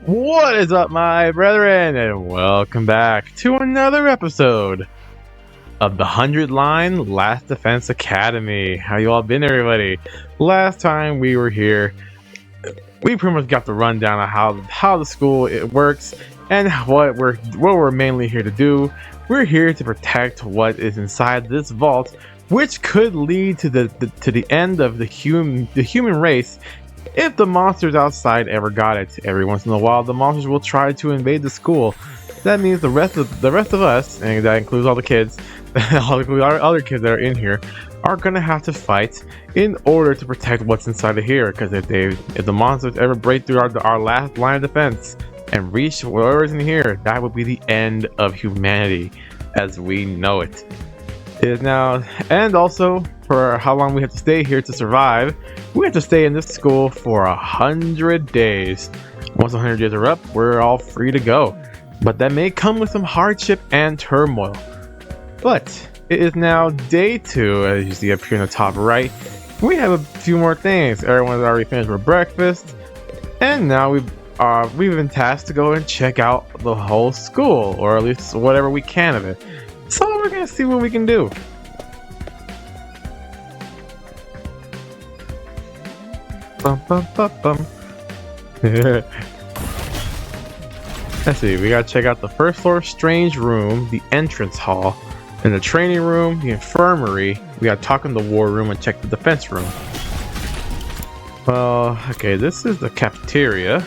What is up, my brethren, and welcome back to another episode of the 100 Line Last Defense Academy. How you all been, everybody? Last time we were here, we pretty much got the rundown of how the school it works and what we're mainly here to do. We're here to protect what is inside this vault, which could lead to the end of the human race. If the monsters outside ever got it. Every once in a while, the monsters will try to invade the school. That means the rest of us, and that includes all the kids, our other kids that are in here, are gonna have to fight in order to protect what's inside of here. Because if the monsters ever break through our last line of defense and reach whatever's in here, that would be the end of humanity as we know it. It is now, and also for how long we have to stay here to survive. We have to stay in this school for 100 days. Once 100 days are up, we're all free to go. But that may come with some hardship and turmoil. But it is now day 2, as you see up here in the top right. We have a few more things. Everyone's already finished with breakfast, and now we've been tasked to go and check out the whole school, or at least whatever we can of it. So we're gonna see what we can do. Bum, bum, bum, bum. Let's see, we gotta check out the first floor strange room, the entrance hall, and the training room, the infirmary. We gotta talk in the war room and check the defense room. Well, okay, this is the cafeteria,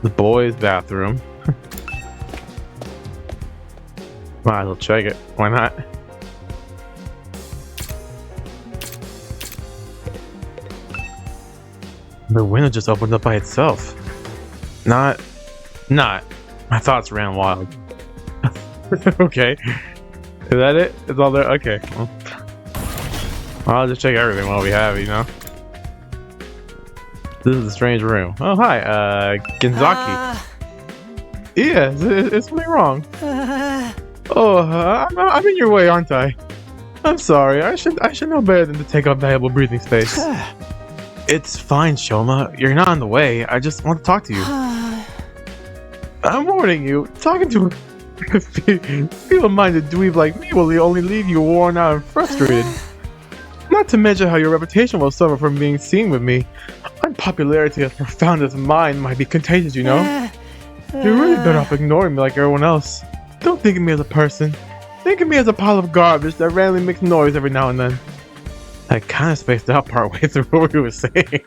the boys' bathroom. Might as well check it. Why not? The window just opened up by itself. Not. My thoughts ran wild. Okay. Is that it? It's all there? Okay. Well, I'll just check everything while we have, you know? This is a strange room. Oh, hi. Genzaki. Yeah, it's something wrong. Oh, I'm in your way, aren't I? I'm sorry. I should know better than to take up valuable breathing space. It's fine, Shoma. You're not in the way. I just want to talk to you. I'm warning you. Talking to a feeble-minded dweeb like me will only leave you worn out and frustrated. Not to mention how your reputation will suffer from being seen with me. Unpopularity as profound as mine might be contagious, you know? You're really better off ignoring me like everyone else. Don't think of me as a person. Think of me as a pile of garbage that randomly makes noise every now and then. I kind of spaced out partway through what we were saying.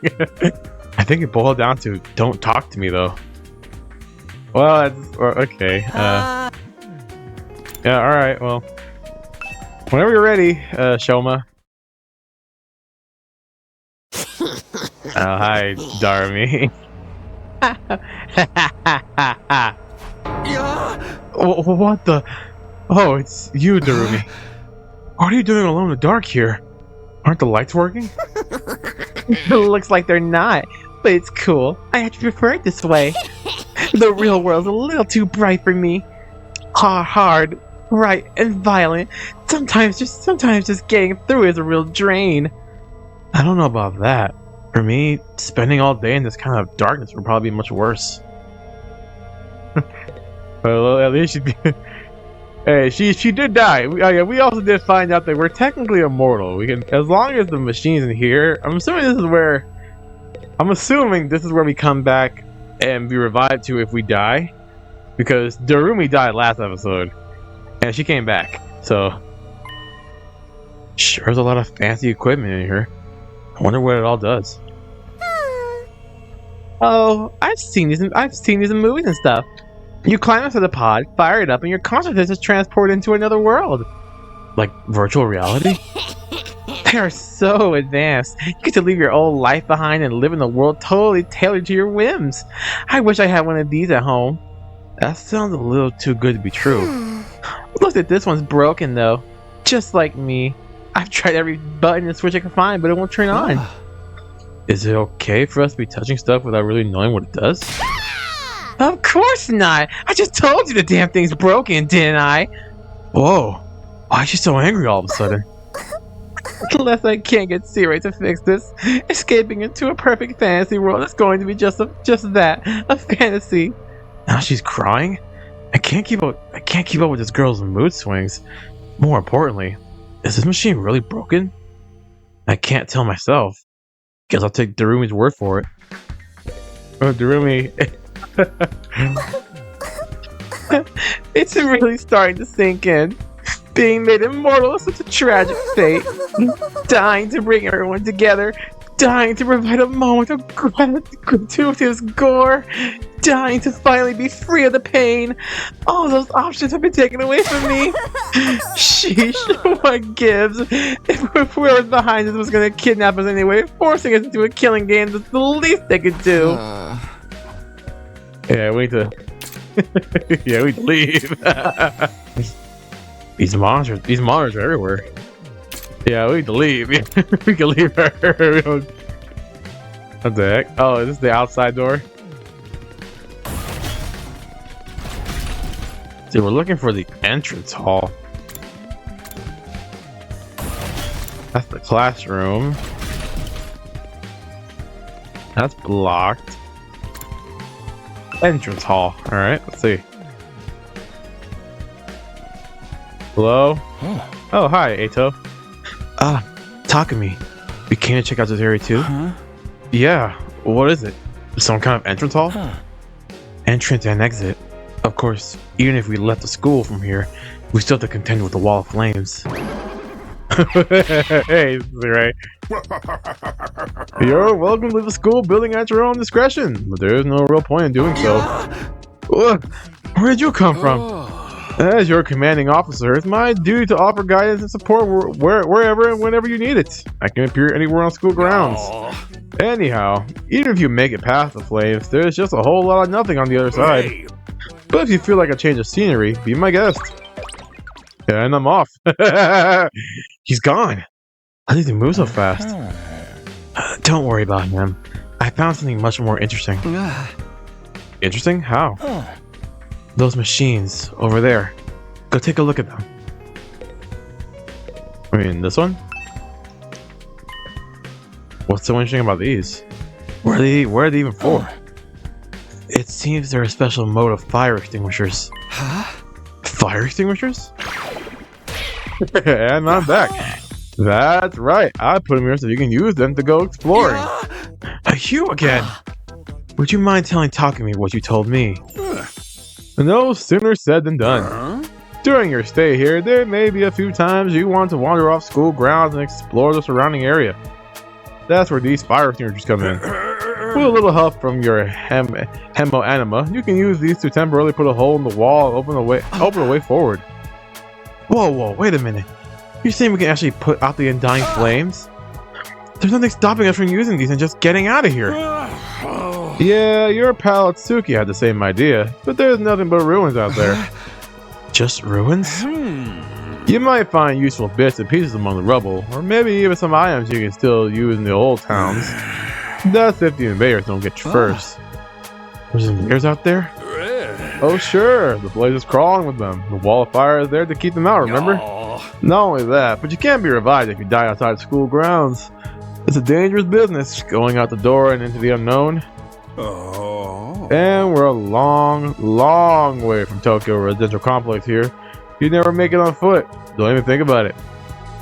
I think it boiled down to don't talk to me though. Well, okay. Yeah, alright, well. Whenever you're ready, Shoma. Oh, hi, Darmy. What the? Oh, it's you, Darumi. What are you doing alone in the dark here? Aren't the lights working? It looks like they're not, but it's cool. I actually prefer it this way. The real world's a little too bright for me. Hard, bright, and violent. Sometimes just getting through is a real drain. I don't know about that. For me, spending all day in this kind of darkness would probably be much worse. Well, at least hey, she did die. We also did find out that we're technically immortal. We can, as long as the machine's in here. I'm assuming this is where we come back and be revived to if we die, because Darumi died last episode, and she came back. So, sure, there's a lot of fancy equipment in here. I wonder what it all does. Oh, I've seen these in movies and stuff. You climb into the pod, fire it up, and your consciousness is transported into another world. Like virtual reality? They are so advanced. You get to leave your old life behind and live in a world totally tailored to your whims. I wish I had one of these at home. That sounds a little too good to be true. Look at this one's broken though. Just like me. I've tried every button and switch I can find, but it won't turn on. Is it okay for us to be touching stuff without really knowing what it does? Of course not! I just told you the damn thing's broken, didn't I? Whoa. Why is she so angry all of a sudden? Unless I can't get Sirei to fix this, escaping into a perfect fantasy world is going to be just that, a fantasy. Now she's crying? I can't keep up with this girl's mood swings. More importantly, is this machine really broken? I can't tell myself. Guess I'll take Darumi's word for it. Oh, Darumi. It's really starting to sink in. Being made immortal is such a tragic fate. Dying to bring everyone together. Dying to provide a moment of gratuitous gore. Dying to finally be free of the pain. All those options have been taken away from me. Sheesh, what gives? If whoever's behind this was going to kidnap us anyway, forcing us into a killing game is the least they could do. Yeah, we need to... yeah, we need to leave. These monsters are everywhere. Yeah, we need to leave. We can leave her. What the heck? Oh, is this the outside door? Dude, we're looking for the entrance hall. That's the classroom. That's blocked. Entrance hall. Alright, let's see. Hello? Oh, hi, Ato. Takumi. We came to check out this area too? Huh? Yeah, what is it? Some kind of entrance hall? Entrance and exit. Of course, even if we left the school from here, we still have to contend with the wall of flames. Hey, Sirei. You're welcome to the school building at your own discretion, but there is no real point in doing so. Where did you come from? As your commanding officer, it's my duty to offer guidance and support wherever and whenever you need it. I can appear anywhere on school grounds. Anyhow, even if you make it past the flames, there's just a whole lot of nothing on the other side. But if you feel like a change of scenery, be my guest. And I'm off. He's gone. How did he move so fast? Don't worry about him. I found something much more interesting. Interesting? How? Those machines over there. Go take a look at them. I mean, this one? What's so interesting about these? Where are they even for? It seems they're a special mode of fire extinguishers. Fire extinguishers? And I'm back. That's right. I put them here so you can use them to go exploring. You again? Would you mind telling Takumi what you told me? No sooner said than done. During your stay here, there may be a few times you want to wander off school grounds and explore the surrounding area. That's where these fire extinguishers come in. With a little help from your hemo anima, you can use these to temporarily put a hole in the wall and open the way forward. Whoa, wait a minute. You're saying we can actually put out the undying flames? There's nothing stopping us from using these and just getting out of here. Yeah, your pal Atsuki had the same idea, but there's nothing but ruins out there. Just ruins? You might find useful bits and pieces among the rubble, or maybe even some items you can still use in the old towns. That's if the invaders don't get you first. There's invaders out there? Oh sure, the blaze is crawling with them. The wall of fire is there to keep them out, remember? Not only that, but you can't be revived if you die outside school grounds. It's a dangerous business, going out the door and into the unknown. And we're a long way from Tokyo residential complex here. You'd never make it on foot. Don't even think about it.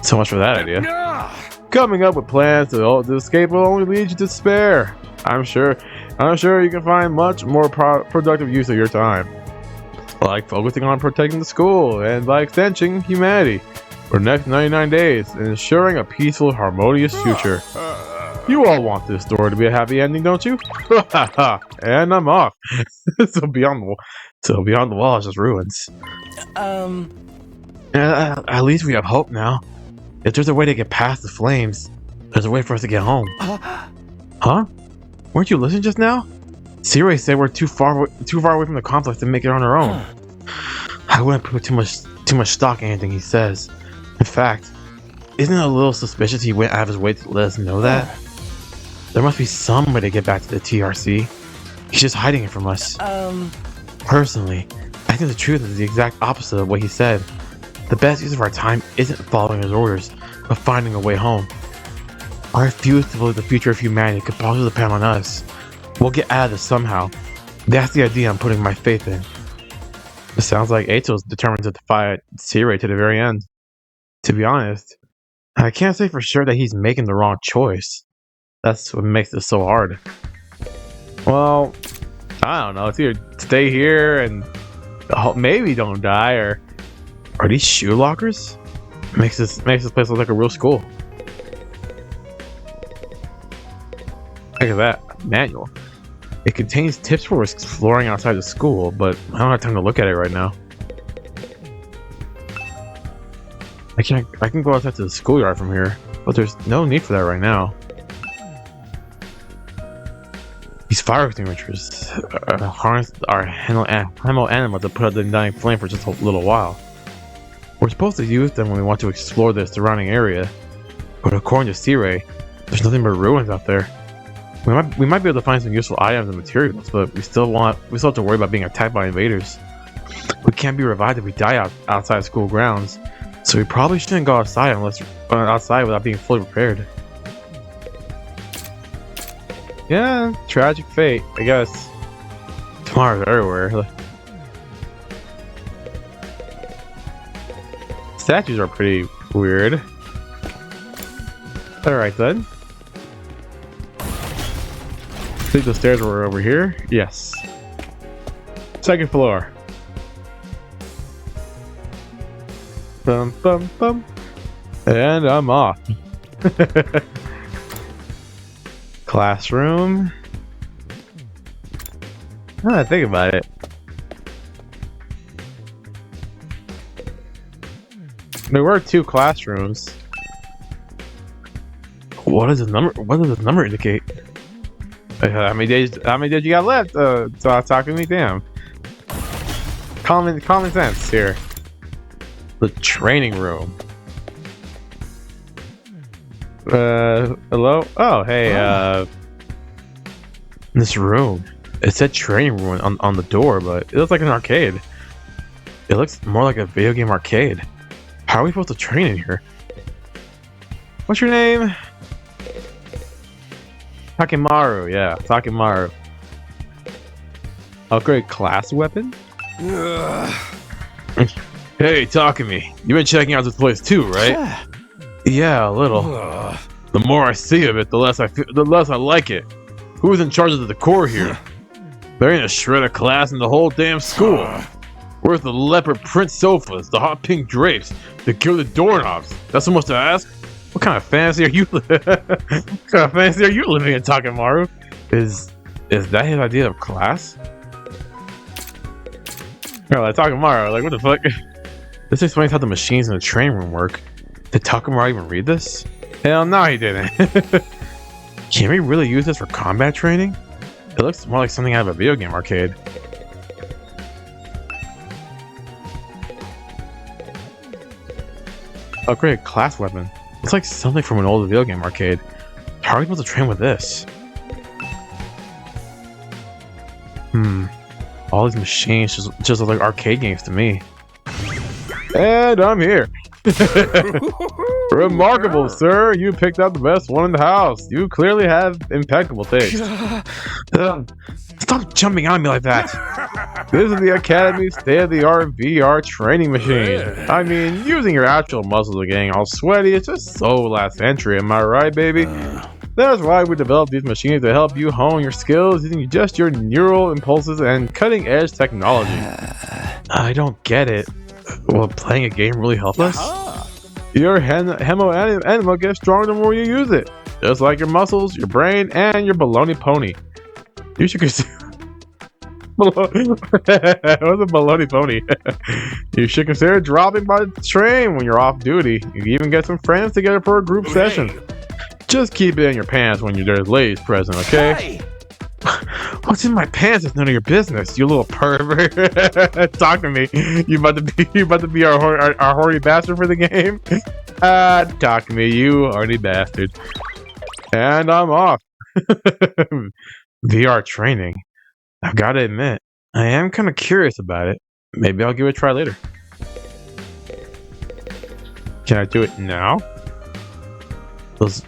So much for that idea. Coming up with plans to escape will only lead you to despair. I'm sure you can find much more productive use of your time. Like focusing on protecting the school, and by extension, humanity, for the next 99 days, and ensuring a peaceful, harmonious future. You all want this story to be a happy ending, don't you? And I'm off. So beyond the wall is just ruins. At least we have hope now. If there's a way to get past the flames, there's a way for us to get home. Huh? Weren't you listening just now? Sirei said we're too far away from the complex to make it on our own. I wouldn't put too much stock in anything he says. In fact, isn't it a little suspicious he went out of his way to let us know that? There must be some way to get back to the TRC. He's just hiding it from us. Personally, I think the truth is the exact opposite of what he said. The best use of our time isn't following his orders, but finding a way home. I refuse to believe the future of humanity could possibly depend on us. We'll get out of this somehow. That's the idea I'm putting my faith in. It sounds like Eito's determined to defy Sirei to the very end. To be honest, I can't say for sure that he's making the wrong choice. That's what makes this so hard. Well, I don't know. It's either stay here and maybe don't die, or are these shoe lockers? Makes this place look like a real school. Look at that manual. It contains tips for exploring outside the school, but I don't have time to look at it right now. I can go outside to the schoolyard from here, but there's no need for that right now. These fire extinguishers harness our hemo animal to put out the dying flame for just a little while. We're supposed to use them when we want to explore the surrounding area, but according to Sirei, there's nothing but ruins out there. We might be able to find some useful items and materials, but we still have to worry about being attacked by invaders. We can't be revived if we die outside school grounds, so we probably shouldn't go outside without being fully prepared. Yeah, tragic fate, I guess. Tomorrow's everywhere. Statues are pretty weird. Alright then. I think the stairs were over here. Yes. Second floor. Bum bum bum. And I'm off. Classroom. Now that I think about it. There were 2 classrooms. What does the number indicate? How many days you got left? Talk to me, damn. Common sense here. The training room. Hello? Oh, hey, this room. It said training room on the door, but it looks like an arcade. It looks more like a video game arcade. How are we supposed to train in here? What's your name? Takemaru, yeah, Takemaru. Upgrade class weapon? Hey, Takemi, you've been checking out this place too, right? Yeah, a little. The more I see of it, the less I like it. Who's in charge of the decor here? There ain't a shred of class in the whole damn school. Where's the leopard print sofas, the hot pink drapes, the gilded doorknobs? That's so much to ask? What kind of fantasy are you living in, Takemaru? Is that his idea of class? Takemaru, like, what the fuck? This explains how the machines in the training room work. Did Takemaru even read this? Hell no, he didn't. Can we really use this for combat training? It looks more like something out of a video game arcade. Upgraded class weapon. Looks like something from an old video game arcade. How are we supposed to train with this? All these machines just look like arcade games to me. And I'm here. Remarkable, sir. You picked out the best one in the house. You clearly have impeccable taste. Stop jumping on me like that. This is the Academy's state-of-the-art VR training machine. I mean, using your actual muscles and getting all sweaty, it's just so last century, am I right, baby? That's why we developed these machines to help you hone your skills using just your neural impulses and cutting-edge technology. I don't get it. Will playing a game really help us? Your hemo animal gets stronger the more you use it. Just like your muscles, your brain, and your baloney pony. You should consider... What's a baloney pony? You should consider dropping by the train when you're off duty. You can even get some friends together for a group session. Just keep it in your pants when there's ladies present, okay? Hey. What's in my pants is none of your business, you little pervert. Talk to me. You about to be our horny bastard for the game? Talk to me, you horny bastard. And I'm off. VR training. I've got to admit, I am kind of curious about it. Maybe I'll give it a try later. Can I do it now?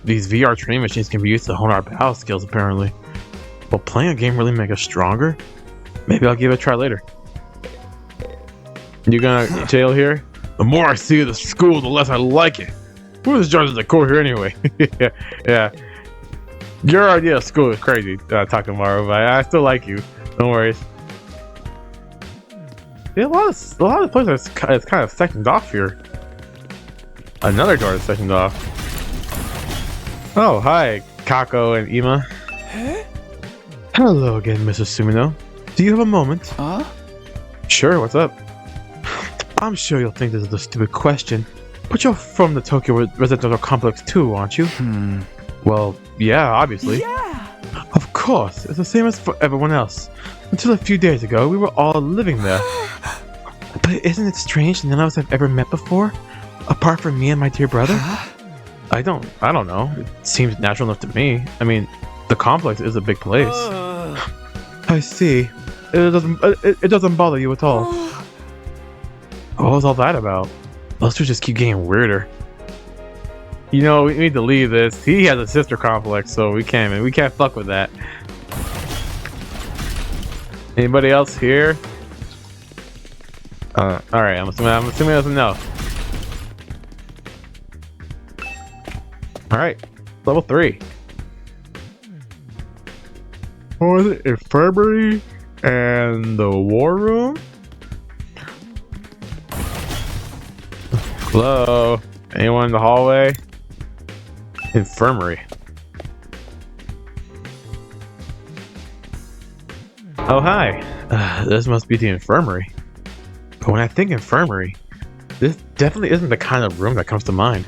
These VR training machines can be used to hone our battle skills, apparently. Will playing a game really make us stronger? Maybe I'll give it a try later. You gonna jail here? The more I see of the school, the less I like it. Who is judges the court here anyway? Yeah. Your idea of school is crazy, Takamaru, but I still like you. Don't worry. Yeah, a lot of places is kind of sectioned off here. Another door is sectioned off. Oh, hi, Kako and Ima. Huh? Hello again, Mrs. Sumino. Do you have a moment? Huh? Sure, what's up? I'm sure you'll think this is a stupid question, but you're from the Tokyo Residential Complex too, aren't you? Well, yeah, obviously. Yeah! Of course, it's the same as for everyone else. Until a few days ago, we were all living there. But isn't it strange none of us have ever met before? Apart from me and my dear brother? Huh? I don't know. It seems natural enough to me. I mean, the complex is a big place. I see. It doesn't bother you at all. What was all that about? Those two just keep getting weirder. You know, we need to leave this. He has a sister complex, so we can't fuck with that. Anybody else here? All right. I'm assuming that's a no. All right, level 3. What was it? Infirmary and the war room? Hello? Anyone in the hallway? Infirmary. Oh, hi. This must be the infirmary. But when I think infirmary, this definitely isn't the kind of room that comes to mind.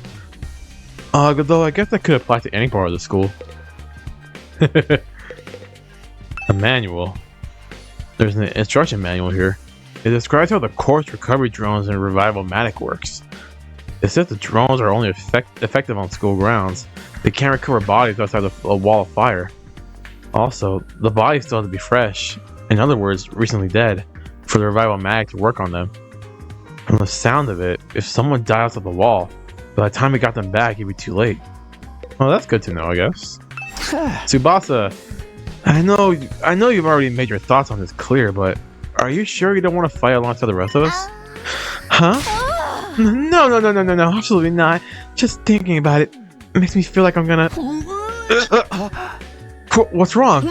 Though I guess that could apply to any part of the school. A manual. There's an instruction manual here. It describes how the corpse recovery drones and revival-matic works. It says the drones are only effective on school grounds. They can't recover bodies outside a wall of fire. Also, the bodies still have to be fresh. In other words, recently dead, for the revival-matic to work on them. From the sound of it, if someone died outside the wall, by the time we got them back, it'd be too late. Well, that's good to know, I guess. Tsubasa, I know you've already made your thoughts on this clear, but are you sure you don't want to fight alongside the rest of us? Huh? No, absolutely not. Just thinking about it makes me feel like I'm gonna... What's wrong?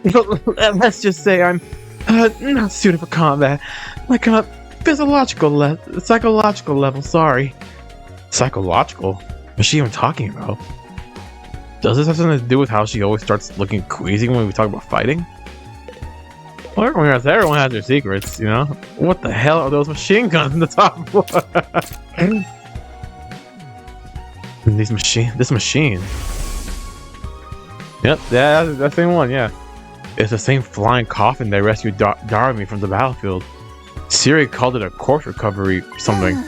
Let's just say I'm not suited for combat. Like on a psychological level, sorry. Psychological? What's she even talking about? Does this have something to do with how she always starts looking queasy when we talk about fighting? Well, everyone has their secrets, you know? What the hell are those machine guns in the top floor? This machine. Yep, yeah, that's the same one, yeah. It's the same flying coffin that rescued Darumi from the battlefield. Sirei called it a corpse recovery something.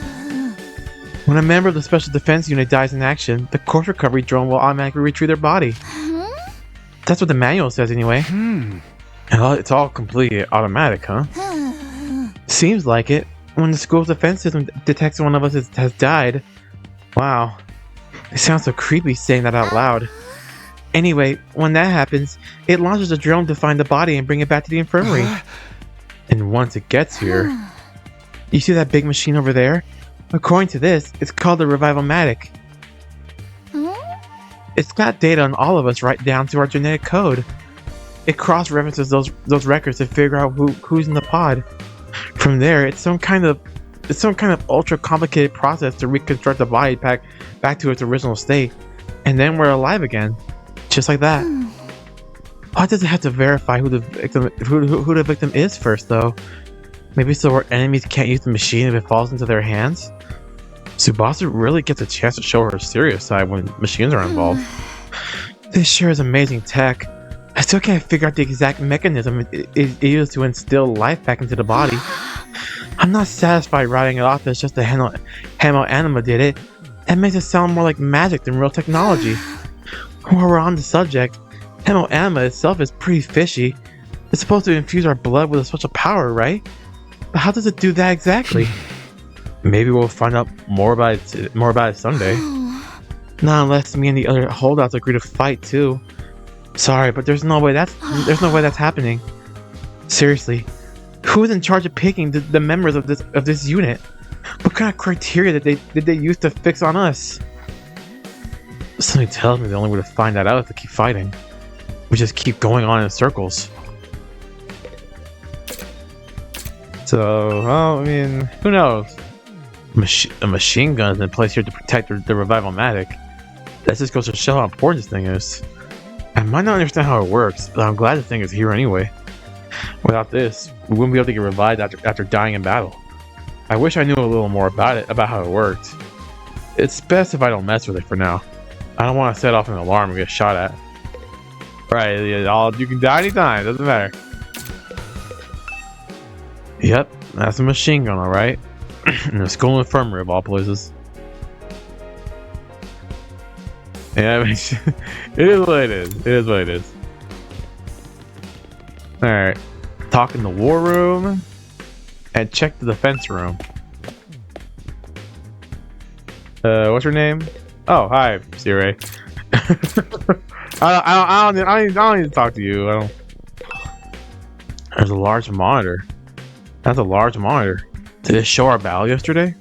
When a member of the Special Defense Unit dies in action, the corpse recovery drone will automatically retrieve their body. That's what the manual says anyway. And it's all completely automatic, huh? Seems like it. When the school's defense system detects one of us has died. Wow. It sounds so creepy saying that out loud. Anyway, when that happens, it launches a drone to find the body and bring it back to the infirmary. And once it gets here... You see that big machine over there? According to this, it's called the Revival-matic. It's got data on all of us right down to our genetic code. It cross-references those records to figure out who's in the pod. From there, it's some kind of ultra-complicated process to reconstruct the body back to its original state. And then we're alive again. Just like that. Why does it have to verify who the victim is first, though? Maybe so our enemies can't use the machine if it falls into their hands? Tsubasa really gets a chance to show her serious side when machines are involved. This sure is amazing tech. I still can't figure out the exact mechanism it used to instill life back into the body. I'm not satisfied writing it off as just the Hamo Anima did it. That makes it sound more like magic than real technology. While we're on the subject, Hamo Anima itself is pretty fishy. It's supposed to infuse our blood with a special power, right? But how does it do that exactly? Maybe we'll find out more about it someday. Not unless me and the other holdouts agree to fight too. Sorry, but there's no way that's happening. Seriously, who's in charge of picking the members of this unit? What kind of criteria did they use to fix on us? Something tells me the only way to find that out is to keep fighting. We just keep going on in circles. So, well, I mean, who knows? A machine gun is in place here to protect the revival-matic. That just goes to show how important this thing is. I might not understand how it works, but I'm glad the thing is here anyway. Without this, we wouldn't be able to get revived after dying in battle. I wish I knew a little more about how it worked. It's best if I don't mess with it for now. I don't want to set off an alarm and get shot at. Right, you can die anytime, doesn't matter. Yep, that's a machine gun, alright. In a school infirmary of all places. Yeah, it is what it is. It is what it is. Alright. Talk in the war room. And check the defense room. What's your name? Oh, hi, Sirei. I don't need to talk to you. There's a large monitor. That's a large monitor. Did it show our battle yesterday?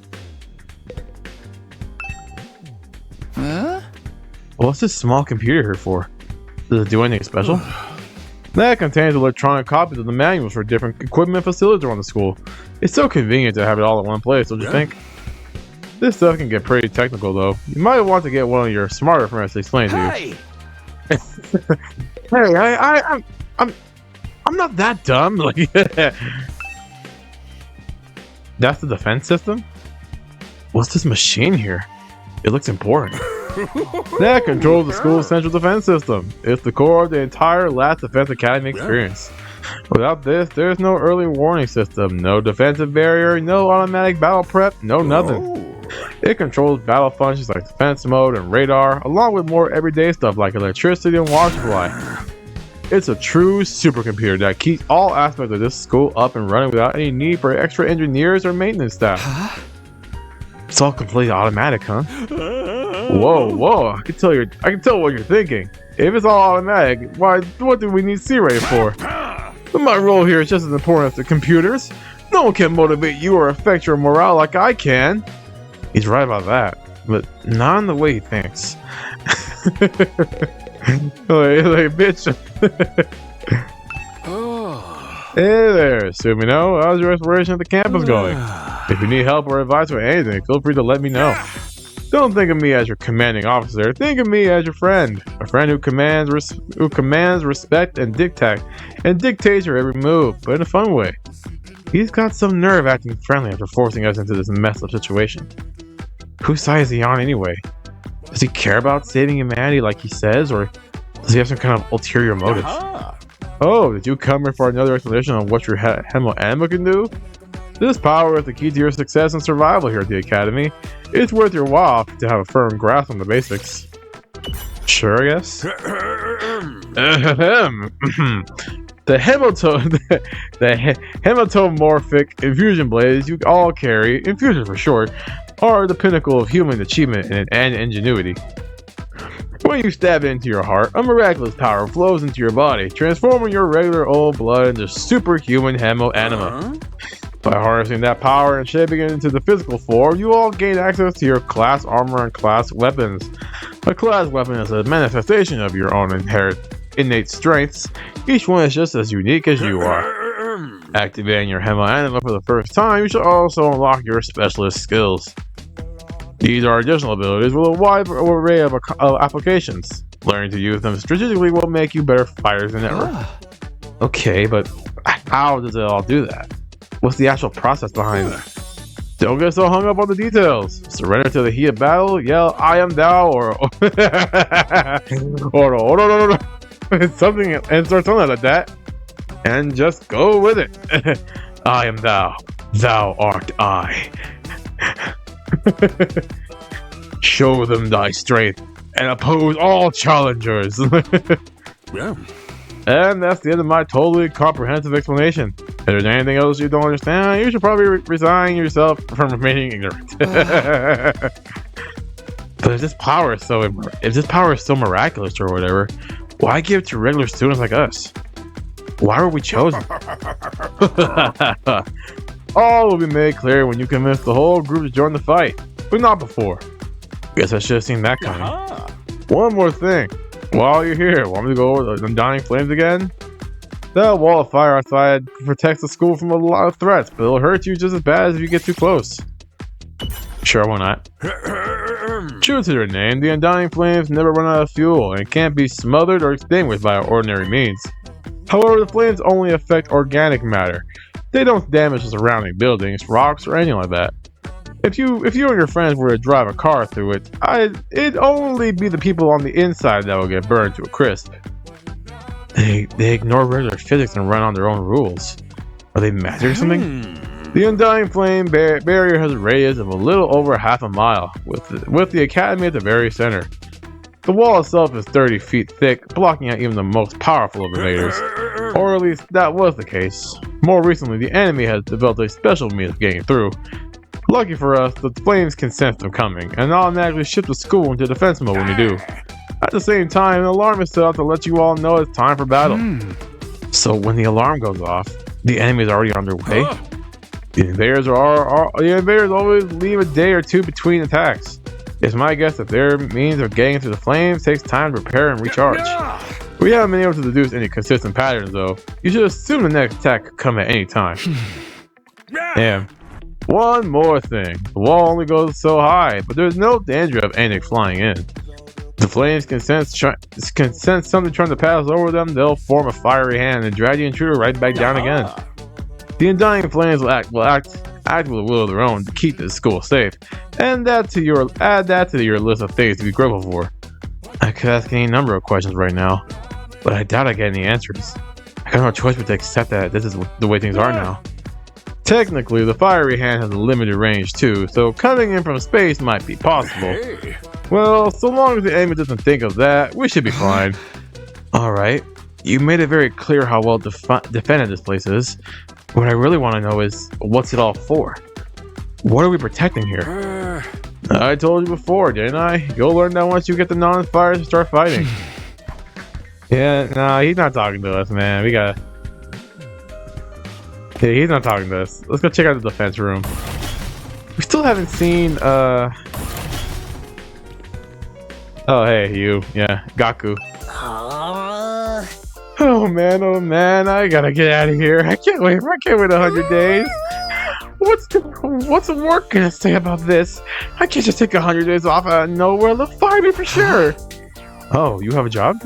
Huh? What's this small computer here for? Does it do anything special? That contains electronic copies of the manuals for different equipment facilities around the school. It's so convenient to have it all in one place, don't you think? This stuff can get pretty technical, though. You might want to get one of your smarter friends to explain to you. Hey, I'm not that dumb. Like, that's the defense system? What's this machine here? It looks important. That controls the school's central defense system. It's the core of the entire Last Defense Academy experience. Without this, there's no early warning system, no defensive barrier, no automatic battle prep, no nothing. It controls battle functions like defense mode and radar, along with more everyday stuff like electricity and water supply. It's a true supercomputer that keeps all aspects of this school up and running without any need for extra engineers or maintenance staff. It's all completely automatic, huh? Whoa! I can tell what you're thinking. If it's all automatic, what do we need Sirei for? But my role here is just as important as the computers. No one can motivate you or affect your morale like I can. He's right about that, but not in the way he thinks. like bitch. Hey there, Sumino. How's your exploration at the campus going? If you need help or advice or anything, feel free to let me know. Don't think of me as your commanding officer. Think of me as your friend, a friend who commands respect and dictates your every move, but in a fun way. He's got some nerve acting friendly after forcing us into this messed up situation. Whose side is he on anyway? Does he care about saving humanity like he says, or does he have some kind of ulterior motive? Oh, did you come here for another explanation on what your Hemo Anima can do? This power is the key to your success and survival here at the Academy. It's worth your while to have a firm grasp on the basics. Sure, I guess. The hematomorphic infusion blades you all carry, infusion for short, are the pinnacle of human achievement and ingenuity. When you stab it into your heart, a miraculous power flows into your body, transforming your regular old blood into superhuman Hemo Anima. By harnessing that power and shaping it into the physical form, you all gain access to your class armor and class weapons. A class weapon is a manifestation of your own innate strengths. Each one is just as unique as you are. Activating your Hemo Anima for the first time, you should also unlock your specialist skills. These are additional abilities with a wide array of applications. Learning to use them strategically will make you better fighters than ever. Okay, but how does it all do that? What's the actual process behind it? Don't get so hung up on the details. Surrender to the heat of battle, yell, I am thou, or something, and start something like that. And just go with it. I am thou, thou art I. Show them thy strength and oppose all challengers. And that's the end of my totally comprehensive explanation. If there's anything else you don't understand, you should probably resign yourself from remaining ignorant. But if this power is so miraculous or whatever, why give it to regular students like us? Why were we chosen? All will be made clear when you convince the whole group to join the fight, but not before. Guess I should have seen that coming. One more thing. While you're here, want me to go over the undying flames again? That wall of fire outside protects the school from a lot of threats, but it'll hurt you just as bad as if you get too close. Sure, why not? True to their name, the undying flames never run out of fuel and can't be smothered or extinguished by ordinary means. However, the flames only affect organic matter. They don't damage the surrounding buildings, rocks, or anything like that. If you and your friends were to drive a car through it, it'd only be the people on the inside that will get burned to a crisp. They ignore regular physics and run on their own rules. Are they magic or something? The undying flame barrier has a radius of a little over half a mile, with the academy at the very center. The wall itself is 30 feet thick, blocking out even the most powerful of invaders. Or at least that was the case. More recently, the enemy has developed a special means of getting through. Lucky for us, the flames can sense them coming, and automatically shift the school into defense mode when they do. At the same time, an alarm is set up to let you all know it's time for battle. So when the alarm goes off, the enemy is already on their way? The invaders always leave a day or two between attacks. It's my guess that their means of getting through the flames takes time to prepare and recharge. We haven't been able to deduce any consistent patterns though. You should assume the next attack could come at any time. Damn. One more thing. The wall only goes so high, but there's no danger of anything flying in. If the flames can sense something trying to pass over them, they'll form a fiery hand and drag the intruder right back down again. The undying flames will act with a will of their own to keep this school safe, and add that to your list of things to be grateful for. I could ask any number of questions right now, but I doubt I get any answers. I got no choice but to accept that this is the way things are now. Technically, the fiery hand has a limited range too, so coming in from space might be possible. Well, so long as the enemy doesn't think of that, we should be fine. Alright, you made it very clear how well defended this place is. What I really want to know is, what's it all for? What are we protecting here? I told you before, didn't I? You'll learn that once you get the non-fires to start fighting. Yeah, nah, he's not talking to us, man. We gotta... Yeah, he's not talking to us. Let's go check out the defense room. We still haven't seen, Oh, hey, you. Yeah, Gaku. Oh man, I gotta get out of here. I can't wait 100 days. What's the work gonna say about this? I can't just take 100 days off out of nowhere. They'll fire me for sure. Oh, you have a job?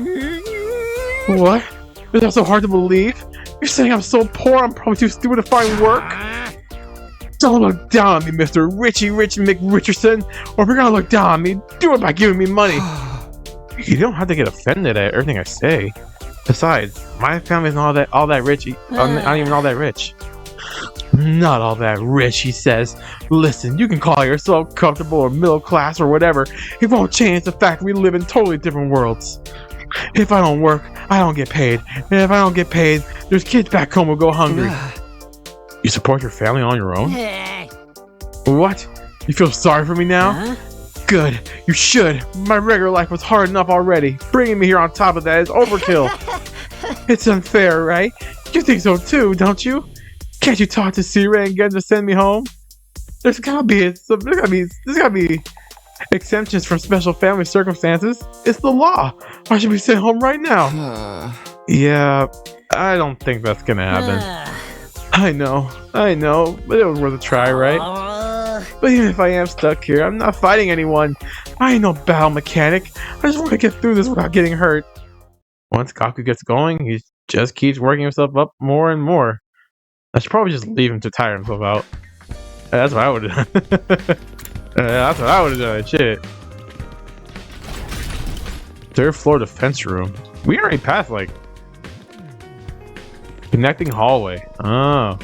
What? Is that so hard to believe? You're saying I'm so poor I'm probably too stupid to find work? Don't look down on me, Mr. Richie Rich McRicherson, or if you're gonna look down on me, do it by giving me money. You don't have to get offended at everything I say. Besides, my family's not all that rich. I'm not even all that rich. Not all that rich, he says. Listen, you can call yourself comfortable or middle class or whatever. It won't change the fact we live in totally different worlds. If I don't work, I don't get paid. And if I don't get paid, there's kids back home who go hungry. You support your family on your own? What? You feel sorry for me now? Good. You should. My regular life was hard enough already. Bringing me here on top of that is overkill. It's unfair, right? You think so too, don't you? Can't you talk to Sirei and get him to send me home? There's gotta be exemptions from special family circumstances. It's the law. I should be sent home right now. Yeah, I don't think that's gonna happen. I know, but it was worth a try, right? But even if I am stuck here, I'm not fighting anyone. I ain't no battle mechanic. I just want to get through this without getting hurt. Once Gaku gets going, he just keeps working himself up more and more. I should probably just leave him to tire himself out. That's what I would have done. That's what I would have done. Shit. Third floor defense room. We already passed like connecting hallway. Oh.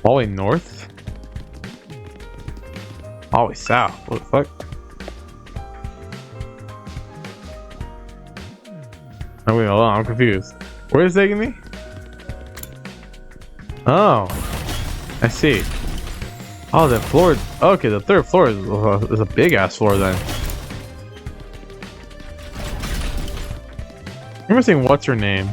Hallway north? Hallway south. What the fuck? Oh, wait, hold on, I'm confused. Where is it taking me? Oh, I see. Oh, the floor. Okay, the third floor is a big ass floor then. I'm saying, what's her name?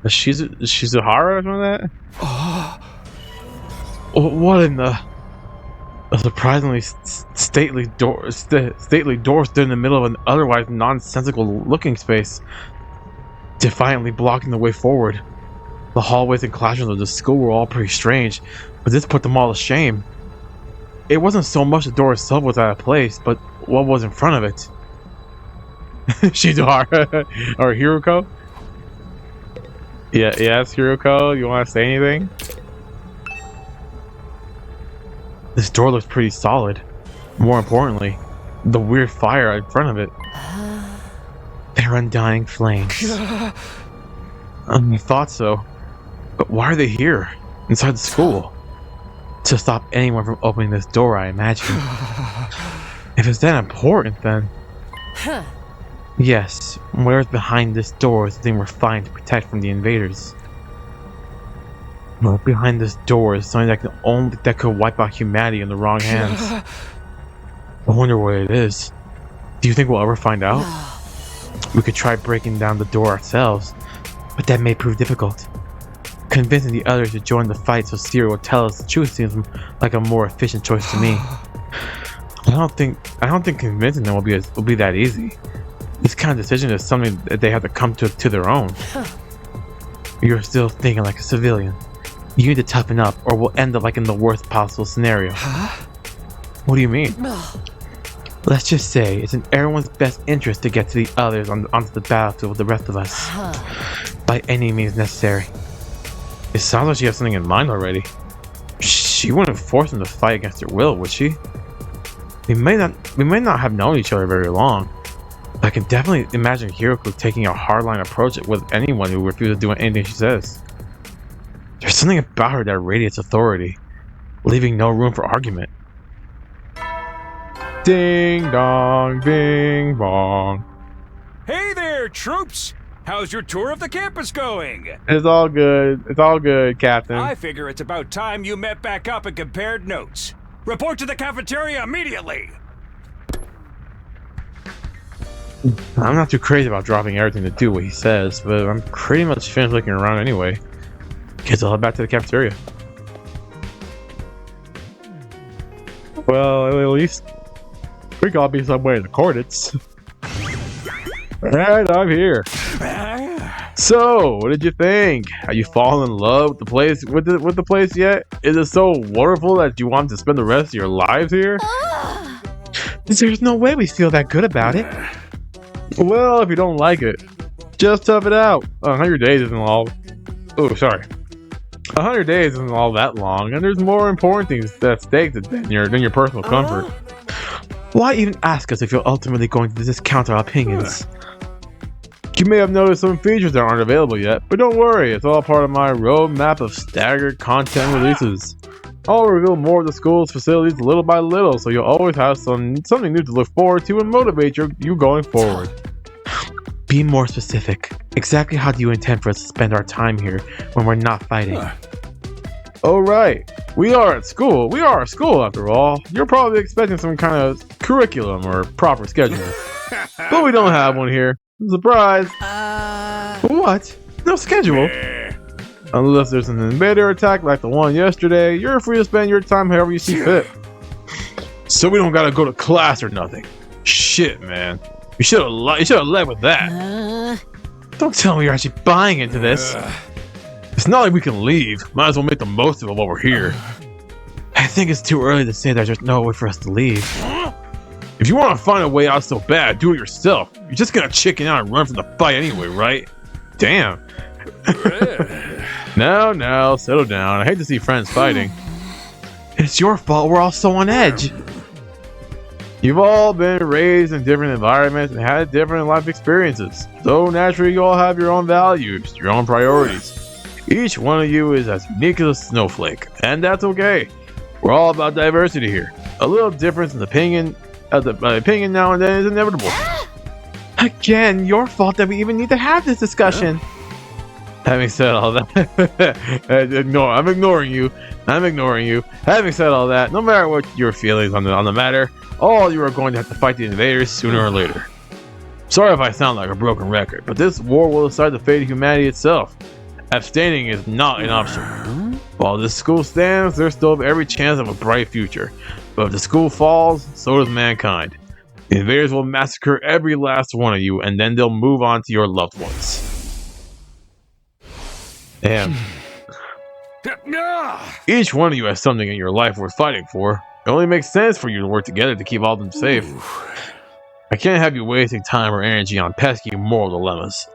Shizuhara or something like that? What in the? A surprisingly stately door stood in the middle of an otherwise nonsensical looking space, defiantly blocking the way forward. The hallways and classrooms of the school were all pretty strange, but this put them all to shame. It wasn't so much the door itself was out of place, but what was in front of it. Shizuhara or Hiruko? Yeah, yes, Hiruko, you want to say anything? This door looks pretty solid. More importantly, the weird fire in front of it. They're undying flames. I thought so. But why are they here? Inside the school? To stop anyone from opening this door, I imagine. If it's that important, then... Yes, where's behind this door is the thing we're fighting to protect from the invaders. Well, behind this door is something that could wipe out humanity in the wrong hands. I wonder what it is. Do you think we'll ever find out? We could try breaking down the door ourselves, but that may prove difficult. Convincing the others to join the fight so Sirei will tell us the truth seems like a more efficient choice to me. I don't think convincing them will be that easy. This kind of decision is something that they have to come to their own. You're still thinking like a civilian. You need to toughen up, or we'll end up like in the worst possible scenario. What do you mean? Let's just say it's in everyone's best interest to get to the others onto the battlefield with the rest of us. By any means necessary. It sounds like she has something in mind already. She wouldn't force them to fight against their will, would she? We may not have known each other very long. But I can definitely imagine Hiroko taking a hardline approach with anyone who refuses to do anything she says. There's something about her that radiates authority, leaving no room for argument. Ding dong, bing bong. Hey there, troops! How's your tour of the campus going? It's all good. It's all good, Captain. I figure it's about time you met back up and compared notes. Report to the cafeteria immediately! I'm not too crazy about dropping everything to do what he says, but I'm pretty much finished looking around anyway. Guess I'll head back to the cafeteria. Well, at least we gotta be somewhere in the coordinates. Alright, I'm here. So, what did you think? Have you fallen in love with the place with the place yet? Is it so wonderful that you want to spend the rest of your lives here? There's no way we feel that good about it. Well, if you don't like it, just tough it out. 100 days isn't all. Oh, sorry. 100 days isn't all that long, and there's more important things at stake than your personal comfort. Why even ask us if you're ultimately going to discount our opinions? You may have noticed some features that aren't available yet, but don't worry, it's all part of my roadmap of staggered content releases. I'll reveal more of the school's facilities little by little, so you'll always have something new to look forward to and motivate you going forward. Be more specific. Exactly how do you intend for us to spend our time here when we're not fighting? Oh right, we are at school. We are at school after all. You're probably expecting some kind of curriculum or proper schedule. But we don't have one here. Surprise! What? No schedule? Unless there's an invader attack like the one yesterday, you're free to spend your time however you see fit. So we don't gotta go to class or nothing. Shit, man. You should have led with that. Don't tell me you're actually buying into this. It's not like we can leave. Might as well make the most of it while we're here. I think it's too early to say that there's no way for us to leave. If you want to find a way out so bad, do it yourself. You're just gonna chicken out and run from the fight anyway, right? Damn. No, settle down. I hate to see friends fighting. It's your fault we're all so on edge. You've all been raised in different environments and had different life experiences. So naturally you all have your own values, your own priorities. Each one of you is as unique as a snowflake, and that's okay. We're all about diversity here. A little difference in opinion my opinion now and then is inevitable. Again, your fault that we even need to have this discussion. Having said all that, no, I'm ignoring you. Having said all that, no matter what your feelings on the matter, all you are going to have to fight the invaders sooner or later. Sorry if I sound like a broken record, but this war will decide the fate of humanity itself. Abstaining is not an option. While this school stands, there's still every chance of a bright future. But if the school falls, so does mankind. The invaders will massacre every last one of you, and then they'll move on to your loved ones. Damn. Each one of you has something in your life worth fighting for. It only makes sense for you to work together to keep all of them safe. I can't have you wasting time or energy on pesky moral dilemmas.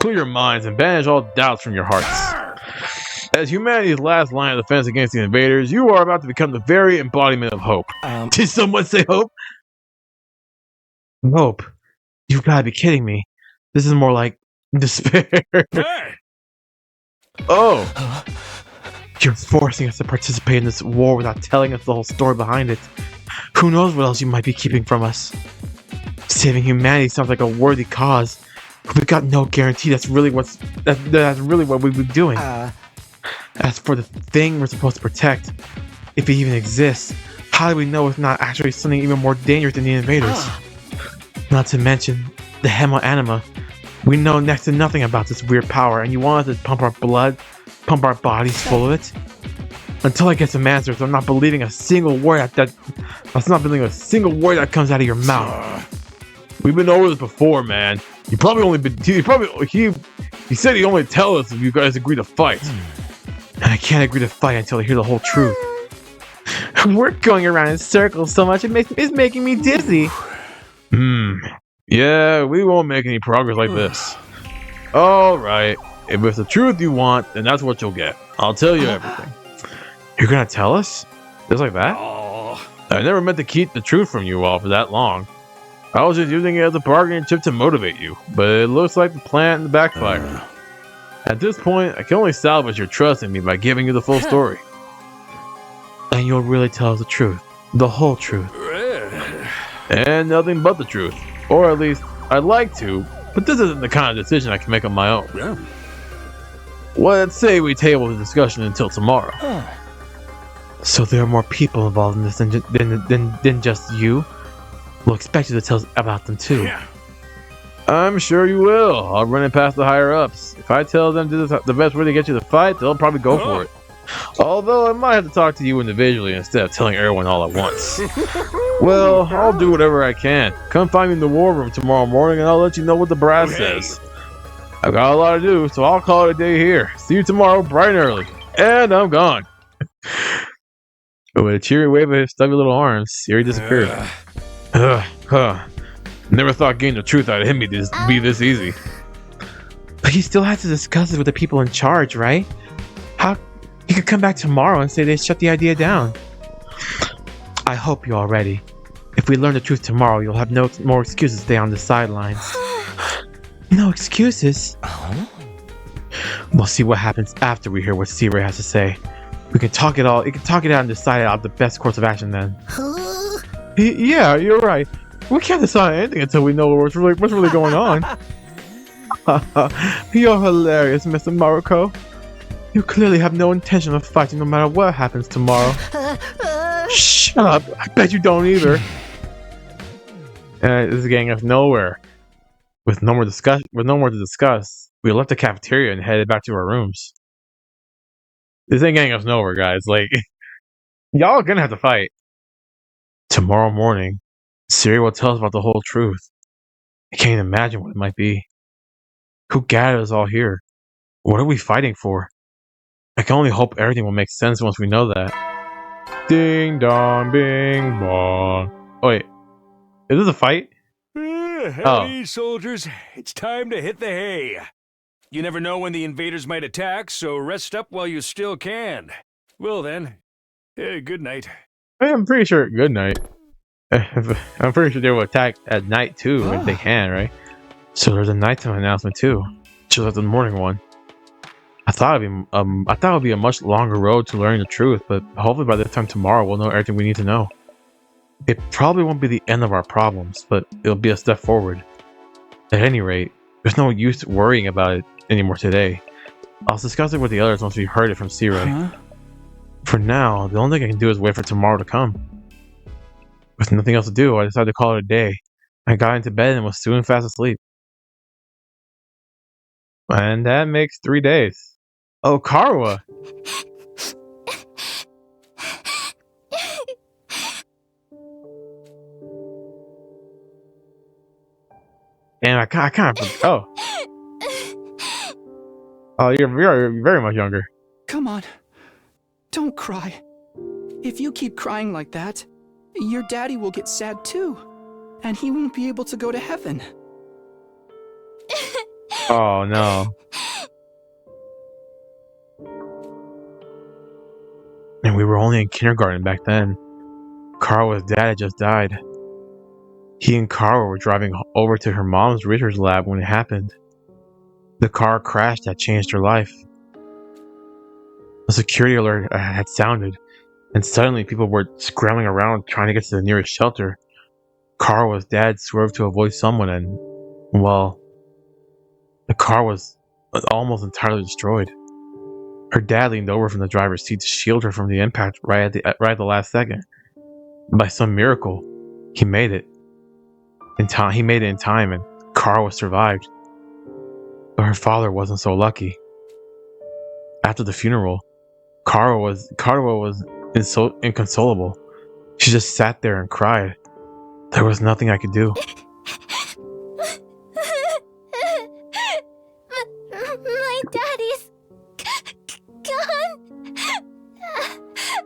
Clear your minds and banish all doubts from your hearts. As humanity's last line of defense against the invaders, you are about to become the very embodiment of hope. Did someone say hope? Hope? You've got to be kidding me. This is more like despair. Hey! Oh! You're forcing us to participate in this war without telling us the whole story behind it. Who knows what else you might be keeping from us? Saving humanity sounds like a worthy cause. We've got no guarantee that's really what we've been doing. As for the thing we're supposed to protect, if it even exists, how do we know it's not actually something even more dangerous than the invaders? Not to mention the Hemo Anima. We know next to nothing about this weird power, and you want us to pump our blood, pump our bodies full of it? Until I get some answers, I'm not believing a single word that comes out of your mouth. We've been over this before, man. He said he'd only tell us if you guys agree to fight. And I can't agree to fight until I hear the whole truth. We're going around in circles so much it's making me dizzy. Yeah, we won't make any progress like this. Alright, if it's the truth you want, then that's what you'll get. I'll tell you everything. You're gonna tell us? Just like that? I never meant to keep the truth from you all for that long. I was just using it as a bargaining chip to motivate you, but it looks like the plan backfired. At this point, I can only salvage your trust in me by giving you the full story. And you'll really tell us the truth. The whole truth. And nothing but the truth. Or at least, I'd like to, but this isn't the kind of decision I can make on my own. Well, let's say we table the discussion until tomorrow. So there are more people involved in this than just you? We'll expect you to tell us about them too. I'm sure you will. I'll run it past the higher-ups. If I tell them this is the best way to get you to fight, they'll probably go for it. Although I might have to talk to you individually instead of telling everyone all at once. Well, I'll do whatever I can. Come find me in the war room tomorrow morning and I'll let you know what the brass says. I've got a lot to do, so I'll call it a day here. See you tomorrow bright and early. And I'm gone. With a cheery wave of his stubby little arms, Sirei disappeared. Never thought getting the truth out of him would be this easy. But he still has to discuss it with the people in charge, right? How he could come back tomorrow and say they shut the idea down. I hope you're all ready. If we learn the truth tomorrow, you'll have no more excuses to stay on the sidelines. No excuses? We'll see what happens after we hear what Sirei has to say. We can talk it out and decide out the best course of action then. Yeah, you're right. We can't decide anything until we know what's really going on. You're hilarious, Mr. Mariko. You clearly have no intention of fighting no matter what happens tomorrow. Shut up. I bet you don't either. This is getting us nowhere. With no more to discuss, we left the cafeteria and headed back to our rooms. This ain't getting us nowhere, guys. Like, y'all are gonna have to fight. Tomorrow morning, Sirei will tell us about the whole truth. I can't even imagine what it might be. Who gathered us all here? What are we fighting for? I can only hope everything will make sense once we know that. Ding dong, bing bong. Oh wait, is this a fight? Howdy, soldiers. It's time to hit the hay. You never know when the invaders might attack, so rest up while you still can. Well then, good night. I'm pretty sure. Good night. I'm pretty sure they will attack at night too if they can, right? So there's a nighttime announcement too, just like the morning one. I thought it'd be a much longer road to learning the truth, but hopefully by this time tomorrow we'll know everything we need to know. It probably won't be the end of our problems, but it'll be a step forward. At any rate, there's no use worrying about it anymore today. I'll discuss it with the others once we've heard it from Sirei. Huh? For now, the only thing I can do is wait for tomorrow to come. With nothing else to do, I decided to call it a day. I got into bed and was soon fast asleep. And that makes 3 days. Oh, Karwa! And I kind of... Oh. Oh, you're very much younger. Come on. Don't cry. If you keep crying like that, your daddy will get sad too. And he won't be able to go to heaven. Oh, no. And we were only in kindergarten back then. Karwa's dad had just died. He and Karwa were driving over to her mom's research lab when it happened. The car crashed that changed her life. A security alert had sounded, and suddenly people were scrambling around trying to get to the nearest shelter. Karwa's dad swerved to avoid someone and, well, the car was almost entirely destroyed. Her dad leaned over from the driver's seat to shield her from the impact right at the last second. By some miracle, he made it. He made it in time, and Karwa survived. But her father wasn't so lucky. After the funeral, Karwa was inconsolable. She just sat there and cried. There was nothing I could do. My daddy's gone.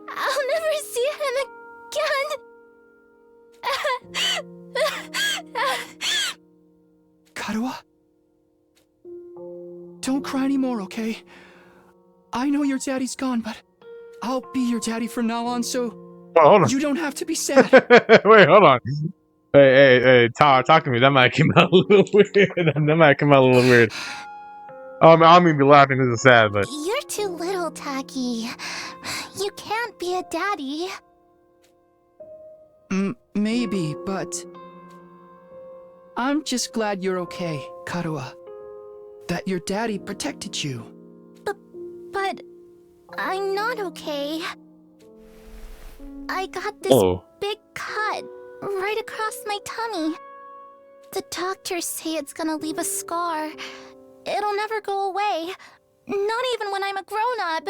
I'll never see him again. Karuha? Don't cry anymore, okay? I know your daddy's gone, but I'll be your daddy from now on, so Oh, hold on. you don't have to be sad. Wait, hold on. Hey, talk to me. That might come out a little weird. That might come out a little weird. I don't mean to be laughing. This is sad, but You're too little, Taki. You can't be a daddy. Maybe, but I'm just glad you're okay, Karuha. That your daddy protected you. But I'm not okay. I got this big cut right across my tummy. The doctors say it's gonna leave a scar. It'll never go away. Not even when I'm a grown-up.